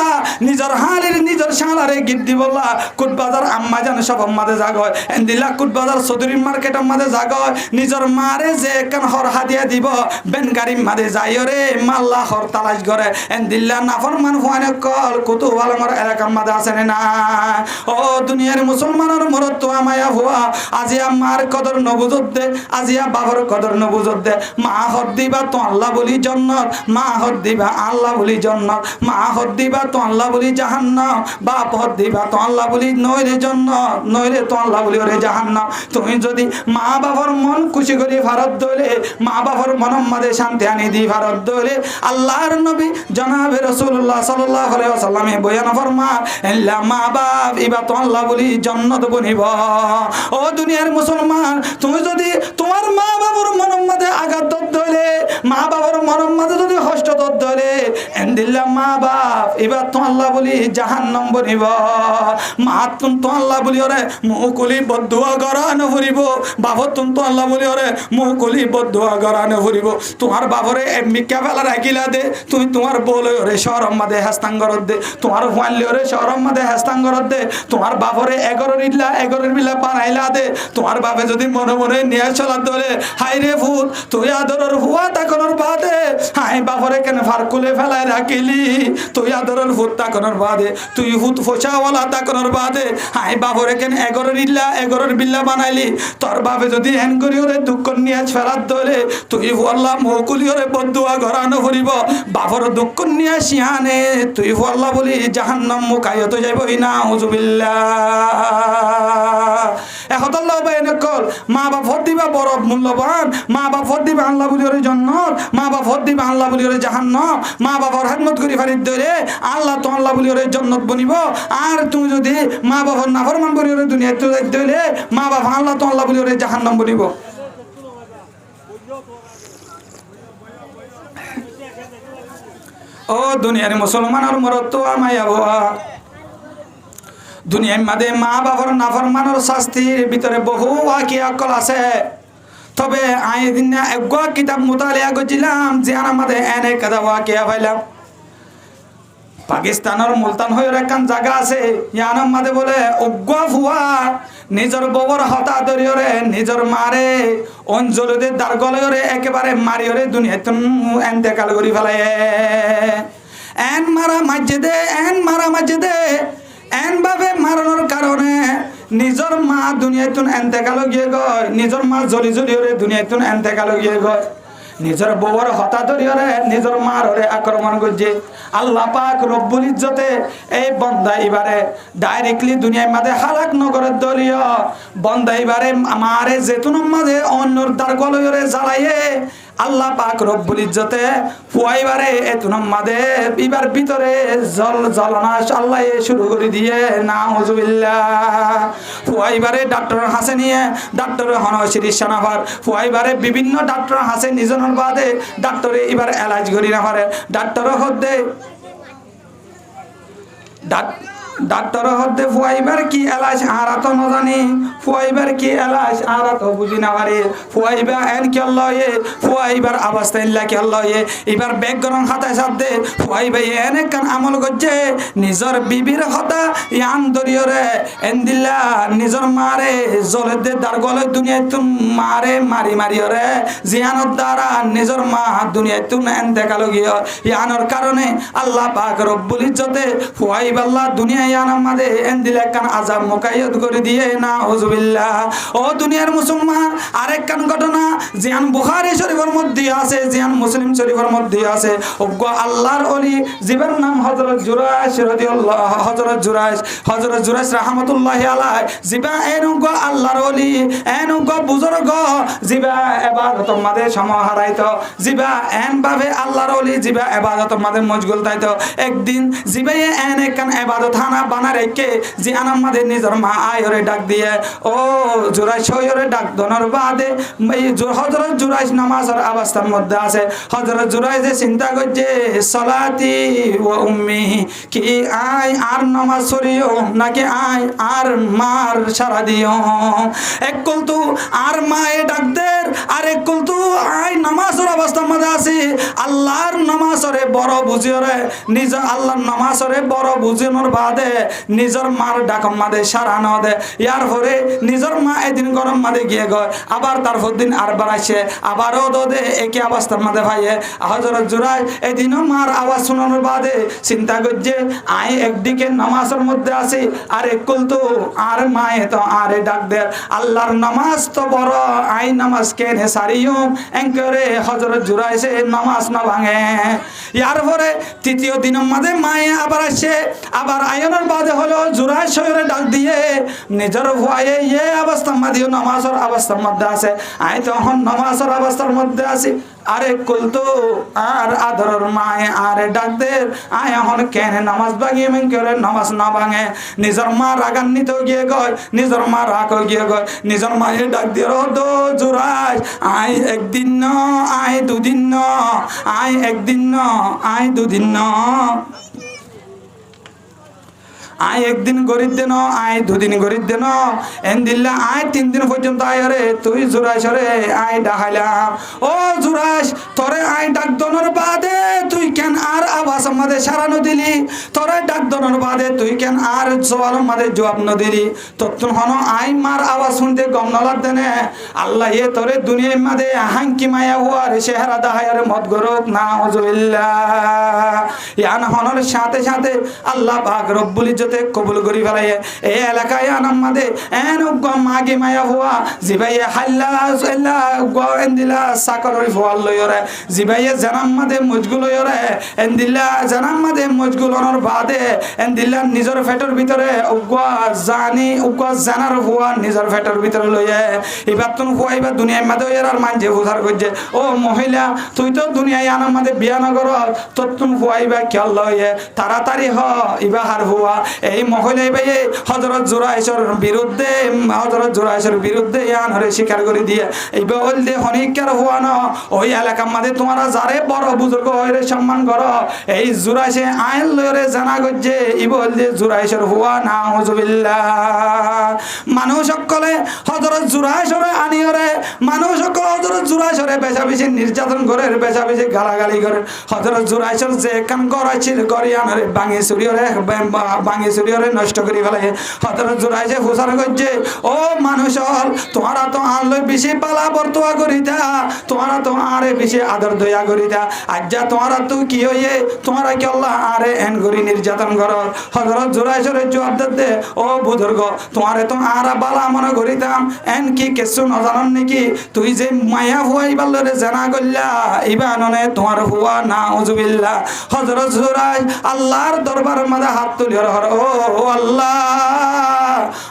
নিজের হালির নিজের শালারে গিফট দি বললা কুটবাজার আম্মা জানো সফম মাঝে জাগয় এন্দিল্লা কুটবাজার চৌধুরী মার্কেটের মাঝে জাগয় নিজের মারে যে কেন হর হাদিয়া দিব বেনগাড়ি মাঝে যাইও রে মাল্লা হর তালাশ করে এন্দিল্লা নাফরমান হুয়ানে কল কুতুফালমর এলাকার মাঝে আছে না ও দুনিয়ার মুসলমানের মরত তো আমায়া হুয়া আজিয়া মার কদর নবুজত দে আজিয়া বাবার কদর নবুজত দে মা হদ দিবা তো আল্লাহ বলি জন্নত মা হদ দিবা আল্লাহ বলি জন্নত মা হদ দিবা তো আল্লাহ বলি জাহান্নাম বাপ হদ দিবা তো আল্লাহ বলি নইরে জন্নত নইরে তো আল্লাহ বলি ওরে জাহান্নাম তুমি যদি মা বাবার মন খুশি করি ভারত দইলে মা বাবার মনের মাঝে শান্তি আনি দি ভারত দইলে আল্লাহর নবী জনাবে রাসূলুল্লাহ সাল্লাল্লাহু আলাইহি ওয়াসাল্লামে বয়ান ফরমা ইল্লা মা বাপ ইবা তো আল্লাহ বলি জান্নাত বনিব ও দুনিয়ার মুসলমান তুমি যদি তোমার মা বাবার মনের মাঝে আঘাত দইলে মা বাবার মনের মাঝে যদি কষ্ট দইলে এন্দিল্লা মা বাপ ইবা তো আল্লাহ বলি জাহান্নাম বনিব মা তুম তো আল্লাহ বলি ওরে মুকুলি বদদুয়া গরানো ফুরিব বাবত তুম তো আল্লাহ বলি ওরে মুকুলি বদদুয়া গরানো ফুরিব তোমার বাবরে এমবিকা ফেলা রাখিলা দে তুমি তোমার বলে ওরে শরম মাঝে হাস্তাঙ্গরত দে তোমার হুয়ানলি ওরে শরম মাঝে হাস্তাঙ্গরত দে তোমার বাবরে এগরের বিলা বানাইলা দে তোমার বাপে যদি মনে মনে নিয়ে চলা দলে হাই রে ভূত তুই আদরের হুয়া তাকনের বাদে হাই বাবরে কেন ফারকুলে ফেলায় রাখিলি তুই আদরের ভূত তাকনের বাদে তুই ভূত ফোসাওয়ালা তাকনের বাদে হাই বাবরে কেন এগরের বিল্লা বানাইলি তোর বাপে যদি হেন করি ওরে দুঃখ নিয়ে ফেলার দলে তুই তুই আল্লাহ মৌকুলিয়রে বদুয়া ঘরানো ফুরিব বাপর দুঃখ নিয়ে শিয়ানে তুই আল্লাহ বলি জাহান্নাম মুখায়ত যাইবই না হুজুবিল্লাহ এহতাল্লাহ বাইনে কল মা বাপ ভোট দিবা বড় মূল্যবান মা বাপ ভোট দিবা আল্লাহ বলিয়রে জান্নাত মা বাপ ভোট দিবা আল্লাহ বলিয়রে জাহান্নাম মা বাবার খেদমত করি ফারিদ ধরে আল্লাহ তো আল্লাহ বলিয়রে জান্নাত বনিব আর তুমি যদি মা বাবার নাফরমান বলিয়রে দুনিয়াতে যাইতে হইলে মা বাপ আল্লাহ তো আল্লাহ বলিয়রে জাহান্নাম বনিব ও দুনিয়ার মুসলমানের মরত তো আমায় আবহাওয়া দুনিয়ার মাঝে মা বাবার নাফরমানের শাস্তির ভিতরে বহু ওয়াকিয়াকল আছে তবে আই দিন একগা কিতাব মুতালিয়া করছিলাম যে আমাদের এনে কাদা ওয়াকিয়া পাইলাম পাকিস্তানের মুলতান হয়ে একখান জায়গা আছে ইয়ানার মাঝে বলে অজ্ঞা ফুয়া নিজের ববর হতা দরিয়রে নিজের মারে অঞ্জলদের দার গলয়রে একেবারে মারিয়রে দুনিয়াতে এন্তেকাল করি ফেলায় এন মারা মাঝে দে এন ভাবে মারানোর কারণে নিজের মা দুনিয়াতুন এন্তেকাল গিয়ে গয় নিজের মা জলি জলিয়রে দুনিয়াতুন এন্তেকাল গিয়ে গয় নিজের বউর হতা ধরিয়রে নিজের মার ওরে আক্রমণ করছে আল্লাহ পাক রব্বুল ইজ্জতে এই বন্দা এবারে ডাইরেক্টলি দুনিয়ার মাঝে হালাক নগরের দলীয় বন্দা এবারে মারে যেতুন মাঝে অন্যর দ্বার গলয়রে জ্বালাইয়ে আল্লাহ পাক রব্বুল ইজ্জতে ফুয়াইবারে এতুনম মাঝে এবার ভিতরে জ্বলনা আল্লাহ শুরু করে দিয়ে নাউজুবিল্লাহ ফুয়াইবারে ডাক্তার হাসে নিয়ে ডাক্তার হনশিরি সানাফার ফুয়াইবারে বিভিন্ন ডাক্তার হাসে নিজনের বাদে ডাক্তারে এবার এলাজ করি না পারে ডাক্তার হদ্দে ডাক্তার হদ্দে ফুয়াইবার কি এলাজ আর তো ন জানি ফুয়াইবার কি এলাজ আর তো বুঝি না পারে ফুয়াইবা এন কি আল্লাহ ফুয়াইবার অবস্থা ইল্লা কি আল্লাহ এবার ব্যাগ গরম হাতায় সাথে ফুয়াইবা এন কান আমল করছে নিজের বিবির হতা ইয়ান দরিয়রে এন্দিল্লা নিজের মারে জলের দে দার গলে দুনিয়ায় তুম মারে মারিওরে জিয়ানোর দ্বারা নিজের মা দুনিয়ায় তুম এন্তেকাল গিয়ে ইয়ানোর কারণে আল্লাহ পাক রব্বুল ইজ্জতে ফুয়াইবাল্লাহ দুনিয়া ইয়ানার মাঝে এন্দিলা কান আযাব মুকাইয়ত করে দিয়ে না হুজুবিল্লাহ ও দুনিয়ার মুসলমান আরেকখান ঘটনা জিয়ান বুখারী শরীফের মধ্যে আছে জিয়ান মুসলিম শরীফের মধ্যে আছে ওগো আল্লাহর ওলি জিবার নাম হযরত জুরাইশ রাদিয়াল্লাহু হযরত জুরাইশ রাহমাতুল্লাহি আলাইহি জিবা এনুগো আল্লাহর ওলি এনুগো বুজুর্গ জিবা ইবাদতের মাঝে সময় হারাইতো জিবা এন ভাবে আল্লাহর ওলি জিবা ইবাদতের মাঝে মশগুল থাইতো একদিন জিবায়ে এন একখান ইবাদত বানা রেখে যে আনার মাঝে নিজের মা আয়রে ডাক দিয়ে ও জুরাইশ হয়রে ডাক দনের বাদে হযরত জুরাইশ নামাজের অবস্থার মধ্যে আছে হযরত জুরাইশ চিন্তা করছে সালাতি ওয়া উম্মি কি আই আর নামাজ পড়িও নাকি আই আর মার সারা দিও এক কলতু আর মায়ে ডাক দের আর এক কলতু আই নামাজের অবস্থার মধ্যে আছে আল্লাহর নামাজরে বড় বুঝিওরে নিজ আল্লাহর নামাজরে বড় বুঝিনোর বাদে নিজের মার ডাকম মাদে সারা ন দে ইয়ার পরে নিজের মা এদিন গরম মাদে গিয়ে গয় আবার তারপর দিন আর বাড়াইছে আবারও দে একই অবস্থার মাদে ভাইয়ে হযরত জুরাইশ এদিনও মার আওয়াজ শোনানোর বাদে চিন্তা করছে আই একদিকে নামাজের মধ্যে আছি আর একল তো আর মায়ে তো আরে ডাক দে আল্লাহর নামাজ তো বড় আই নামাজ কেনে সারিও এঙ্করে হযরত জুরাইশে নামাজ না ভাঙে ইয়ার পরে তৃতীয় দিনের মাঝে মায়ে আবার আসে আবার আয়নের বাদে হলো জুরাইশ শহরে ডাক দিয়ে নিজের ভয়ে অবস্থার মধ্যে নামাজের অবস্থার মধ্যে আছে আই তখন নামাজের অবস্থার মধ্যে আছি আরে কুলতো আর আদরের মায়ে আরে ডাক দে আয় এখন কেন নামাজ ভাঙিয়ে মেন করে নামাজ না ভাঙে নিজের মা রাগান্বিত গিয়ে গয় নিজের মা রাগ গিয়ে গয় নিজের মায়ে ডাক দিয়ে দো জুরাইশ আয় একদিন ন আয় দুদিন ন আয় একদিন ন আয় দুদিন ন আয় একদিন গরিব দেন আয় দুদিন গরিব দেন এন দিল্লা আয় 3 দিন পর্যন্ত আয় রে তুই জুরাইশ রে আয় ডাকাইলাম ও জুরাইশ তোরে আয় ডাক দনের বাদে তুই কেন আর আওয়াজ আমাদের সারানো দিলি তোরে ডাক দনের বাদে তুই কেন আর সওয়াল আমাদের জবাব ন দিলি তখন হন আয় মার আওয়াজ শুনতে গম নলার দেনে আল্লাহ এ তোরে দুনিয়ার মাঝে হাঙ্কি মায়া হওয়ার চেহারা দাহায়ার মত গরক না হুজুবিল্লাহ ইয়ান হনর সাথে সাথে আল্লাহ পাক রব্বুল ইজ্জতে কবুল করি ফেলাইয়ে এই এলাকায় আনাম্মাদে এন মাগে মায়া হওয়া জিবাইয়ে হাল্লা এন্দিলা সাকরের ফোয়াল লইরে জিবাইয়ে জানাম্মাদে মজগুল লইরে এন্দিলা জানাম্মাদে মজগুল অনর বাদে এন্দিলা নিজের ফেটের ভিতরে জানার হওয়া নিজের ফেটের ভিতরে লইয়ে এবার তুমি হুয়াইবা দুনিয়ার মাঝে আর মানছে হুসার করছে ও মহিলা তুই তো দুনিয়ায় আনাম্মাদে বিয়া নগর তোর তুমি হুয়াইবা খেয়াল লইয়ে তাড়াতাড়ি হ ইবা হার হুয়া এই মহিলাই ভাই হযরত জুরাইশের বিরুদ্ধে ইয়ান হরে স্বীকার করে দিয়ে এইবা হল দে হনিকার হুয়া না ওই এলাকার মধ্যে তোমরা যারে বড় বুজুর্গ হইরে সম্মান করো এই জুরাইশে আইন লইরে জানা গজ্জে ইবা হল দে জুরাইশের হুয়া নাউজুবিল্লাহ মানুষ সকলে হযরত জুরাইশরে আনিয়রে মানুষ সকলে হযরত জুরাইশরে বেশাবেশি নির্যাতন করে বেশাবেশি গালাগালি করে হযরত জুরাইশর যে কান করাইছিল গরিয়ানরে ভাঙি চুরিয়রে নষ্ট করে ফেলে হযরত জুরাইশে হুসার গজ্জে ও মানুষ তোমরা তো আনলে বেশি পালা বর্তোয়া করিতা তোমরা তো আরে বেশি আদর দয়া করিতা আজ্জা তোমরা তো কি হইয়ে তোমরা কি আল্লাহ আরে এন করি নির্যাতন করো হযরত জুরাইশরে জবাব দে ও বুজুর্গ তোমারে তো আরা বালা মনে করিতাম এন কি কিছু না জানান নাকি তুই যে মায়া হুয়াই বাল্লরে জানা গল্লা ইবাননে তোমার হুয়া নাউজুবিল্লাহ হযরত জুরাইশ আল্লাহর দরবার মাঝে হাত তুলি হর ও আল্লাহ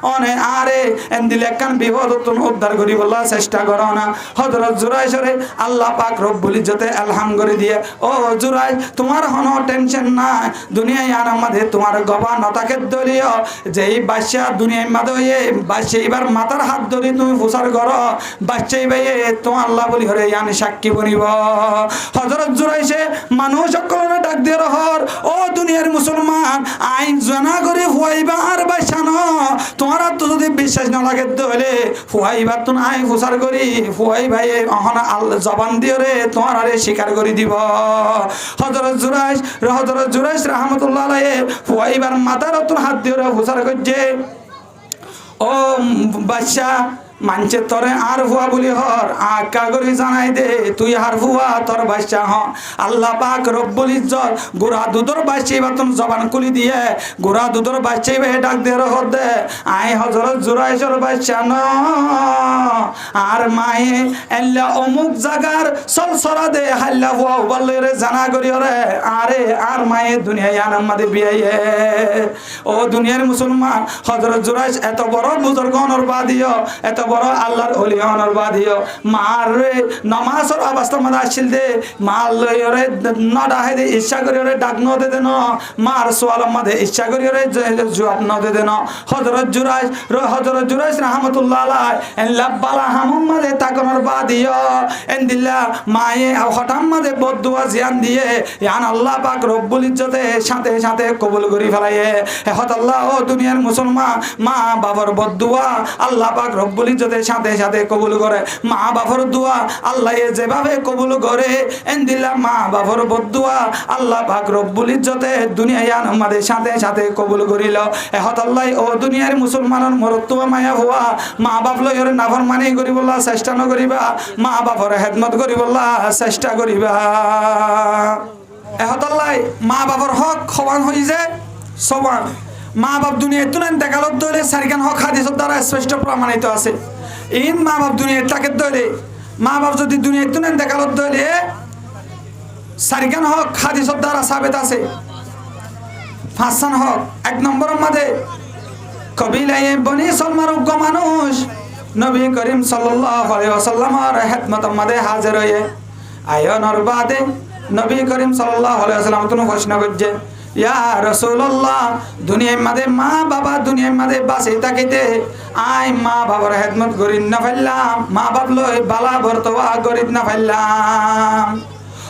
অনে আরে এন্দিলে কান বিপদ তুমি উদ্ধার করি বলা চেষ্টা করো না হযরত জুরাইশরে আল্লাহ পাক রব্বুল ইজ্জতে আলহাম করে দিয়ে ও জুরাইশ তোমার কোনো টেনশন নাই দুনিয়ায় আর আমাদের তোমার গবান নতাকে দলিও যেই বাদশা দুনিয়ায় মাঝে হয়ে বাদশা এবার মাথার হাত ধরে তুমি ফুসার করো বাদশাই ভাইয়ে তোমার আল্লাহ বলি হরে ইয়ানি সাক্ষী বনিব হযরত জুরাইশে মানুষ সকলের ডাক দিয়ে রহর ও দুনিয়ার মুসলমান আইন জানা করে হুয়াইবা আর বাইসানো তোমার তো যদি বিশ্বাস না লাগে হলে হুয়াইবা তো আই ফুসার করি হুয়াই ভাই অহনা আল্লাহ জবান দিয়ে রে তোমার আরে স্বীকার করে দিব হযরত জুরাইশ রাহমাতুল্লাহ আলাইহি হুয়াইবার মাথার তোর হাত দিয়ে ফুসার করছে ও বাদশা মানছে তোরে আর হুয়া বলি হর আকা করে জানাই দে তুই আর হুয়া তোর বাদশা হ আল্লাহ পাক রব্বুল ইজ্জত গোরা দুধর বাদশাই বাতন জবান খুলি দিয়ে গোরা দুধর বাদশাই বে ডাক দে রহ দে আই হযরত জুরাইশের বাদশা ন আর মায়ে এল্লা অমুক জাগার সলসরা দে হাল্লা হুয়া বলরে জানা করি রে আরে আর মায়ে দুনিয়ায় আনামাদে বিয়ে ও দুনিয়ার মুসলমান হযরত জুরাইশ এত বড় বুজুর্গ অনর বাদিও এত বড় আল্লাহর ওলি অনর বাদিও মার রে নামাজের অবস্থা মধ্যে আসছিল দে মাল লইরে নডা হে দে ইচ্ছা করি রে ডাক ন দে দেন মার সোয়াল মধ্যে ইচ্ছা করি রে জবাব ন দে দেন হযরত জুরাইশ রাহমাতুল্লাহ আলাইহি এল্লা বালা হামুম মধ্যে তাকনর বাদিও এন্দিল্লা মায়ে হঠাম মধ্যে বদদুয়া জিয়ান দিয়ে ইয়ান আল্লাহ পাক রব্বুল ইজ্জতে সাথে সাথে কবুল করি ফেলায়ে হত আল্লাহ ও দুনিয়ার মুসলমান মা বাবার বদদুয়া আল্লাহ পাক রব্বুল ইজ্জতে সাথে সাথে কবুল করে মা বাবার দোয়া আল্লাহ যেভাবে কবুল করে এন্দিল্লা মা বাবার বদদুয়া আল্লাহ পাক রব্বুল ইজ্জতে দুনিয়ায় আমাদের সাথে সাথে কবুল করিল হত আল্লাহ ও দুনিয়ার মুসলমানের মরত্তুয়া মায়া হওয়া মা বাপ লইরে নাফরমানি করিবলা চেষ্টা ন করিবা মা বাবার খেদমত করিবলা চেষ্টা করিবা হত আল্লাহ মা বাবার হক সমান হই যে সমান মা বাপ দুনিয়ায় তুলেন দেখালত দলে সারিকান হক হাদিসের দ্বারা শ্রেষ্ঠ প্রমাণিত আছে ইন মা বাপ দুনিয়ায় তাকে দলে মা বাপ যদি দুনিয়ায় তুলেন দেখালত দলে সারিকান হক হাদিসের দ্বারা সাবেত আছে ফাসান হক এক নম্বরের মধ্যে কবিলায়ে বনি সলমার উগ্র মানুষ নবী করিম সাল্লাল্লাহু আলাইহি ওয়াসাল্লামের খেদমতের মধ্যে হাজির হয়ে আয়নর বাদে নবী করিম সাল্লাল্লাহু আলাইহি ওয়াসাল্লাম তুমি ঘোষণা করছে ইয়া রাসূলুল্লাহ দুনিয়ার মধ্যে মা বাবা দুনিয়ার মধ্যে বাসে থাকিতে আই মা বাবার খেদমত করি না ফেললাম মা বাপ লই বালা বর্তবা করি না ফেললাম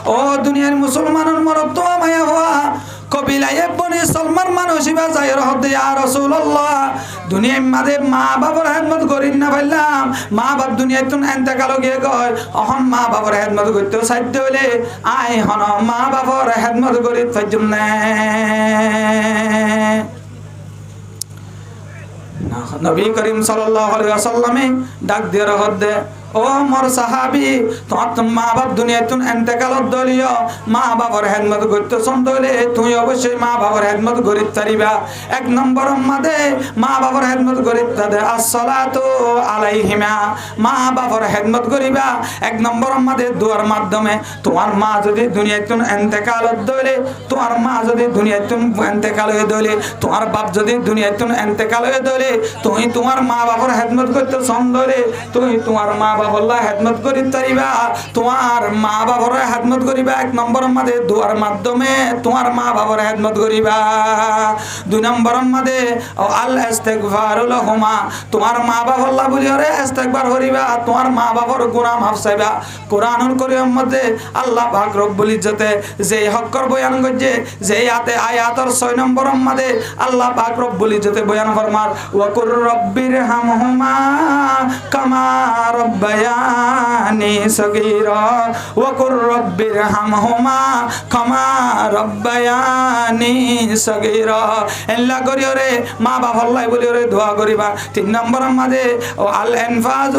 ও দুনিয়ার মুসলমানের মরত মায়া হওয়া কবিলায়ে বনি সলমান মানুষ ইবা যায় রহত ইয়া রাসূলুল্লাহ দুনিয়ার মধ্যে মা বাবার খেদমত করি না ফেললাম মা বাপ দুনিয়ায় তুন এন্তেকাল গিয়ে কয় অহন মা বাবার খেদমত করতে সাধ্য হইলে আই হন মা বাবার খেদমত করি ফাইজুম না নবী করিম সাল্লাল্লাহু আলাইহি ওয়াসাল্লামে ডাক দিয়ে রহত দে ও ও মোর সাহাবি তোমার মা বাপ দুনিয়াতুন এন্তেকালত দলীয় মা বাবার হেদমত করতে সন্দলে তুই অবশ্যই মা বাবার হেদমত করিতে পারিবা। এক নম্বর মাদে মা বাবার হেদমত করিতে তাদের আসসালাতু আলাইহিমা, মা বাবার হেদমত করিবা এক নম্বর মাদে দুয়ার মাধ্যমে। তোমার মা যদি দুনিয়াতুন এন্তেকালত দলে, তোমার মা যদি দুনিয়াতুন এন্তেকাল হয়ে দলে, তোমার বাপ যদি দুনিয়াতুন এন্তেকাল হয়ে দলে, তুমি তোমার মা বাবার হেদমত করতে সন্দলে তুমি তোমার মা বাবার হেদমত করিতে পারিবা। তোমার মা বাবার হেদমত করিবা এক নম্বর মাদে দুয়ার মাধ্যমে তোমার মা বাবার হেদমত করিবা। দুই নম্বর মাদে আল ইস্তিগফারু লাহুমা, তোমার মা বাবার বলি ওরে ইস্তিগফার করিবা, তোমার মা বাবার গুনাহ মাফ চাইবা। কোরআনুল কারীমের মধ্যে আল্লাহ পাক রব্বুল ইজ্জতে যে হকর বয়ান করছে, যে আয়াতের 6 নম্বর মাদে আল্লাহ পাক রব্বুল ইজ্জতে বয়ান ফরমার ওয়া কুর রব্বিরহামহুমা কামা রব্বায়ানি সগীরা ওয়া কুর রব্বিরহামহুমা কামা রব্বায়ানি সগীরা। এল্লা করিও রে মা বাবার লাই বলি রে দোয়া করিবা। 3 নম্বর মাদে আল ইনফাজ,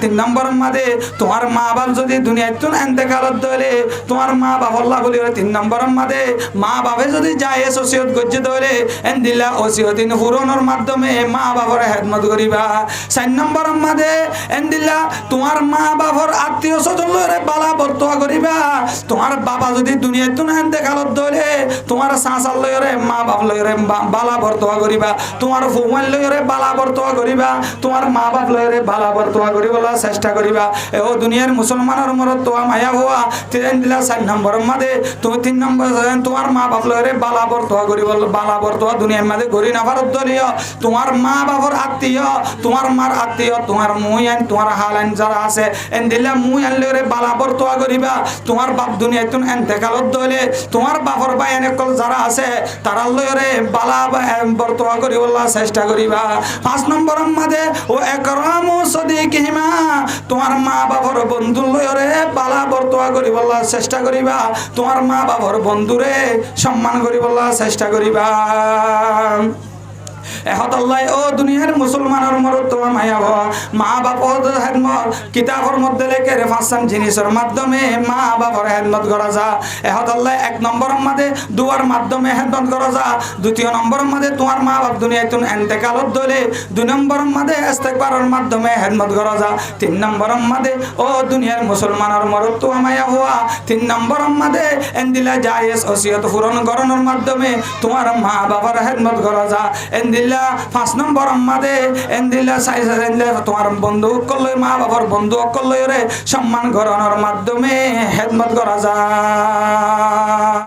3 নম্বর মাদে তোমার মা বাপ যদি দুনিয়াতুন ইন্তেকালত দলে তোমার মা বাবার লাই বলি রে 3 নম্বর মাদে মা বাপে যদি যায় ওসিয়ত গজ্জে দলে এন্দিলা ওসিয়তিন পূরণের মাধ্যমে মা বাবার হেদমত করিবা। 4 নম্বর মাদে এন্দিলা তোমার মা বাবার আত্মীয় স্বজন লরে বালা বর্তোয়া করিবা। তোমার বাবা যদি দুনিয়াতুন ইন্তেকালত দলে তোমার সাসাল লরে মা বাপ লরে বালা বর্তোয়া করিবা। তোমার ফুমান লরে বালা বর্তোয়া করিবা। তোমার মা বাপ লরে বালা বর্তোয়া করিবলা চেষ্টা করিবা। ও দুনিয়ার মুসলমানের মরত তোয়া মায়া হওয়া তিন দিলা 4 নম্বর মাদে তুমি 3 নম্বর তোমার মা বাপ লরে বালা বর্তোয়া করিবল বালা বর্তোয়া দুনিয়ার মাঝে গরি না ভারত দলীয় তোমার মা বাবার আত্মীয়, তোমার মার আত্মীয়, তোমার মুইয়ান তোমার হালান যারা আছে এন্দিলা মুইয়ান লরে বালা বর্তোয়া করিবা। তোমার বাপ দুনিয়াতুন ইন্তেকালত দলে তোমার বাপর বাইন কল যারা আছে তারা লরে বালা বর্তোয়া করিবলা চেষ্টা করিবা। 5 নম্বর মাদে ও একরামু সদিকিহিমা, তোমার মা বাবার বন্ধু লরে বালা বর্তোয়া করিবলা চেষ্টা করিবা। তোমার মা বাবার বন্ধুরে সম্মান করিবলা চেষ্টা করিবা। এহতাল্লাই ও দুনিয়ার মুসলমানের মরত তোমার মায়া মা বাপর হেদমত কিতাবের মধ্যে লেখে রে 5 জিনিসের মাধ্যমে মা বাবার হেদমত করা যা। এহতাল্লাই 1 নম্বর মাদে দুয়ার মাধ্যমে হেদমত করা যা। 2 নম্বর মাদে তোমার মা বাপ দুনিয়াতুন ইন্তেকালত দলে 2 নম্বর মাদে ইস্তিগফারের মাধ্যমে হেদমত করা যা। 3 নম্বর মাদে ও দুনিয়ার মুসলমানের মরত তোমার মায়া হওয়া 3 নম্বর মাদে এন্দিলা জায়েজ ওসিয়ত পূরণ করানোর মাধ্যমে তোমার মা বাবার হেদমত করা যা। এন্দিলা 5 নম্বর মাদে এন্দিলা তোমার বন্ধু করলে মা বাবার বন্ধু করলে সম্মান করানোর মাধ্যমে হেদমত করা যায়।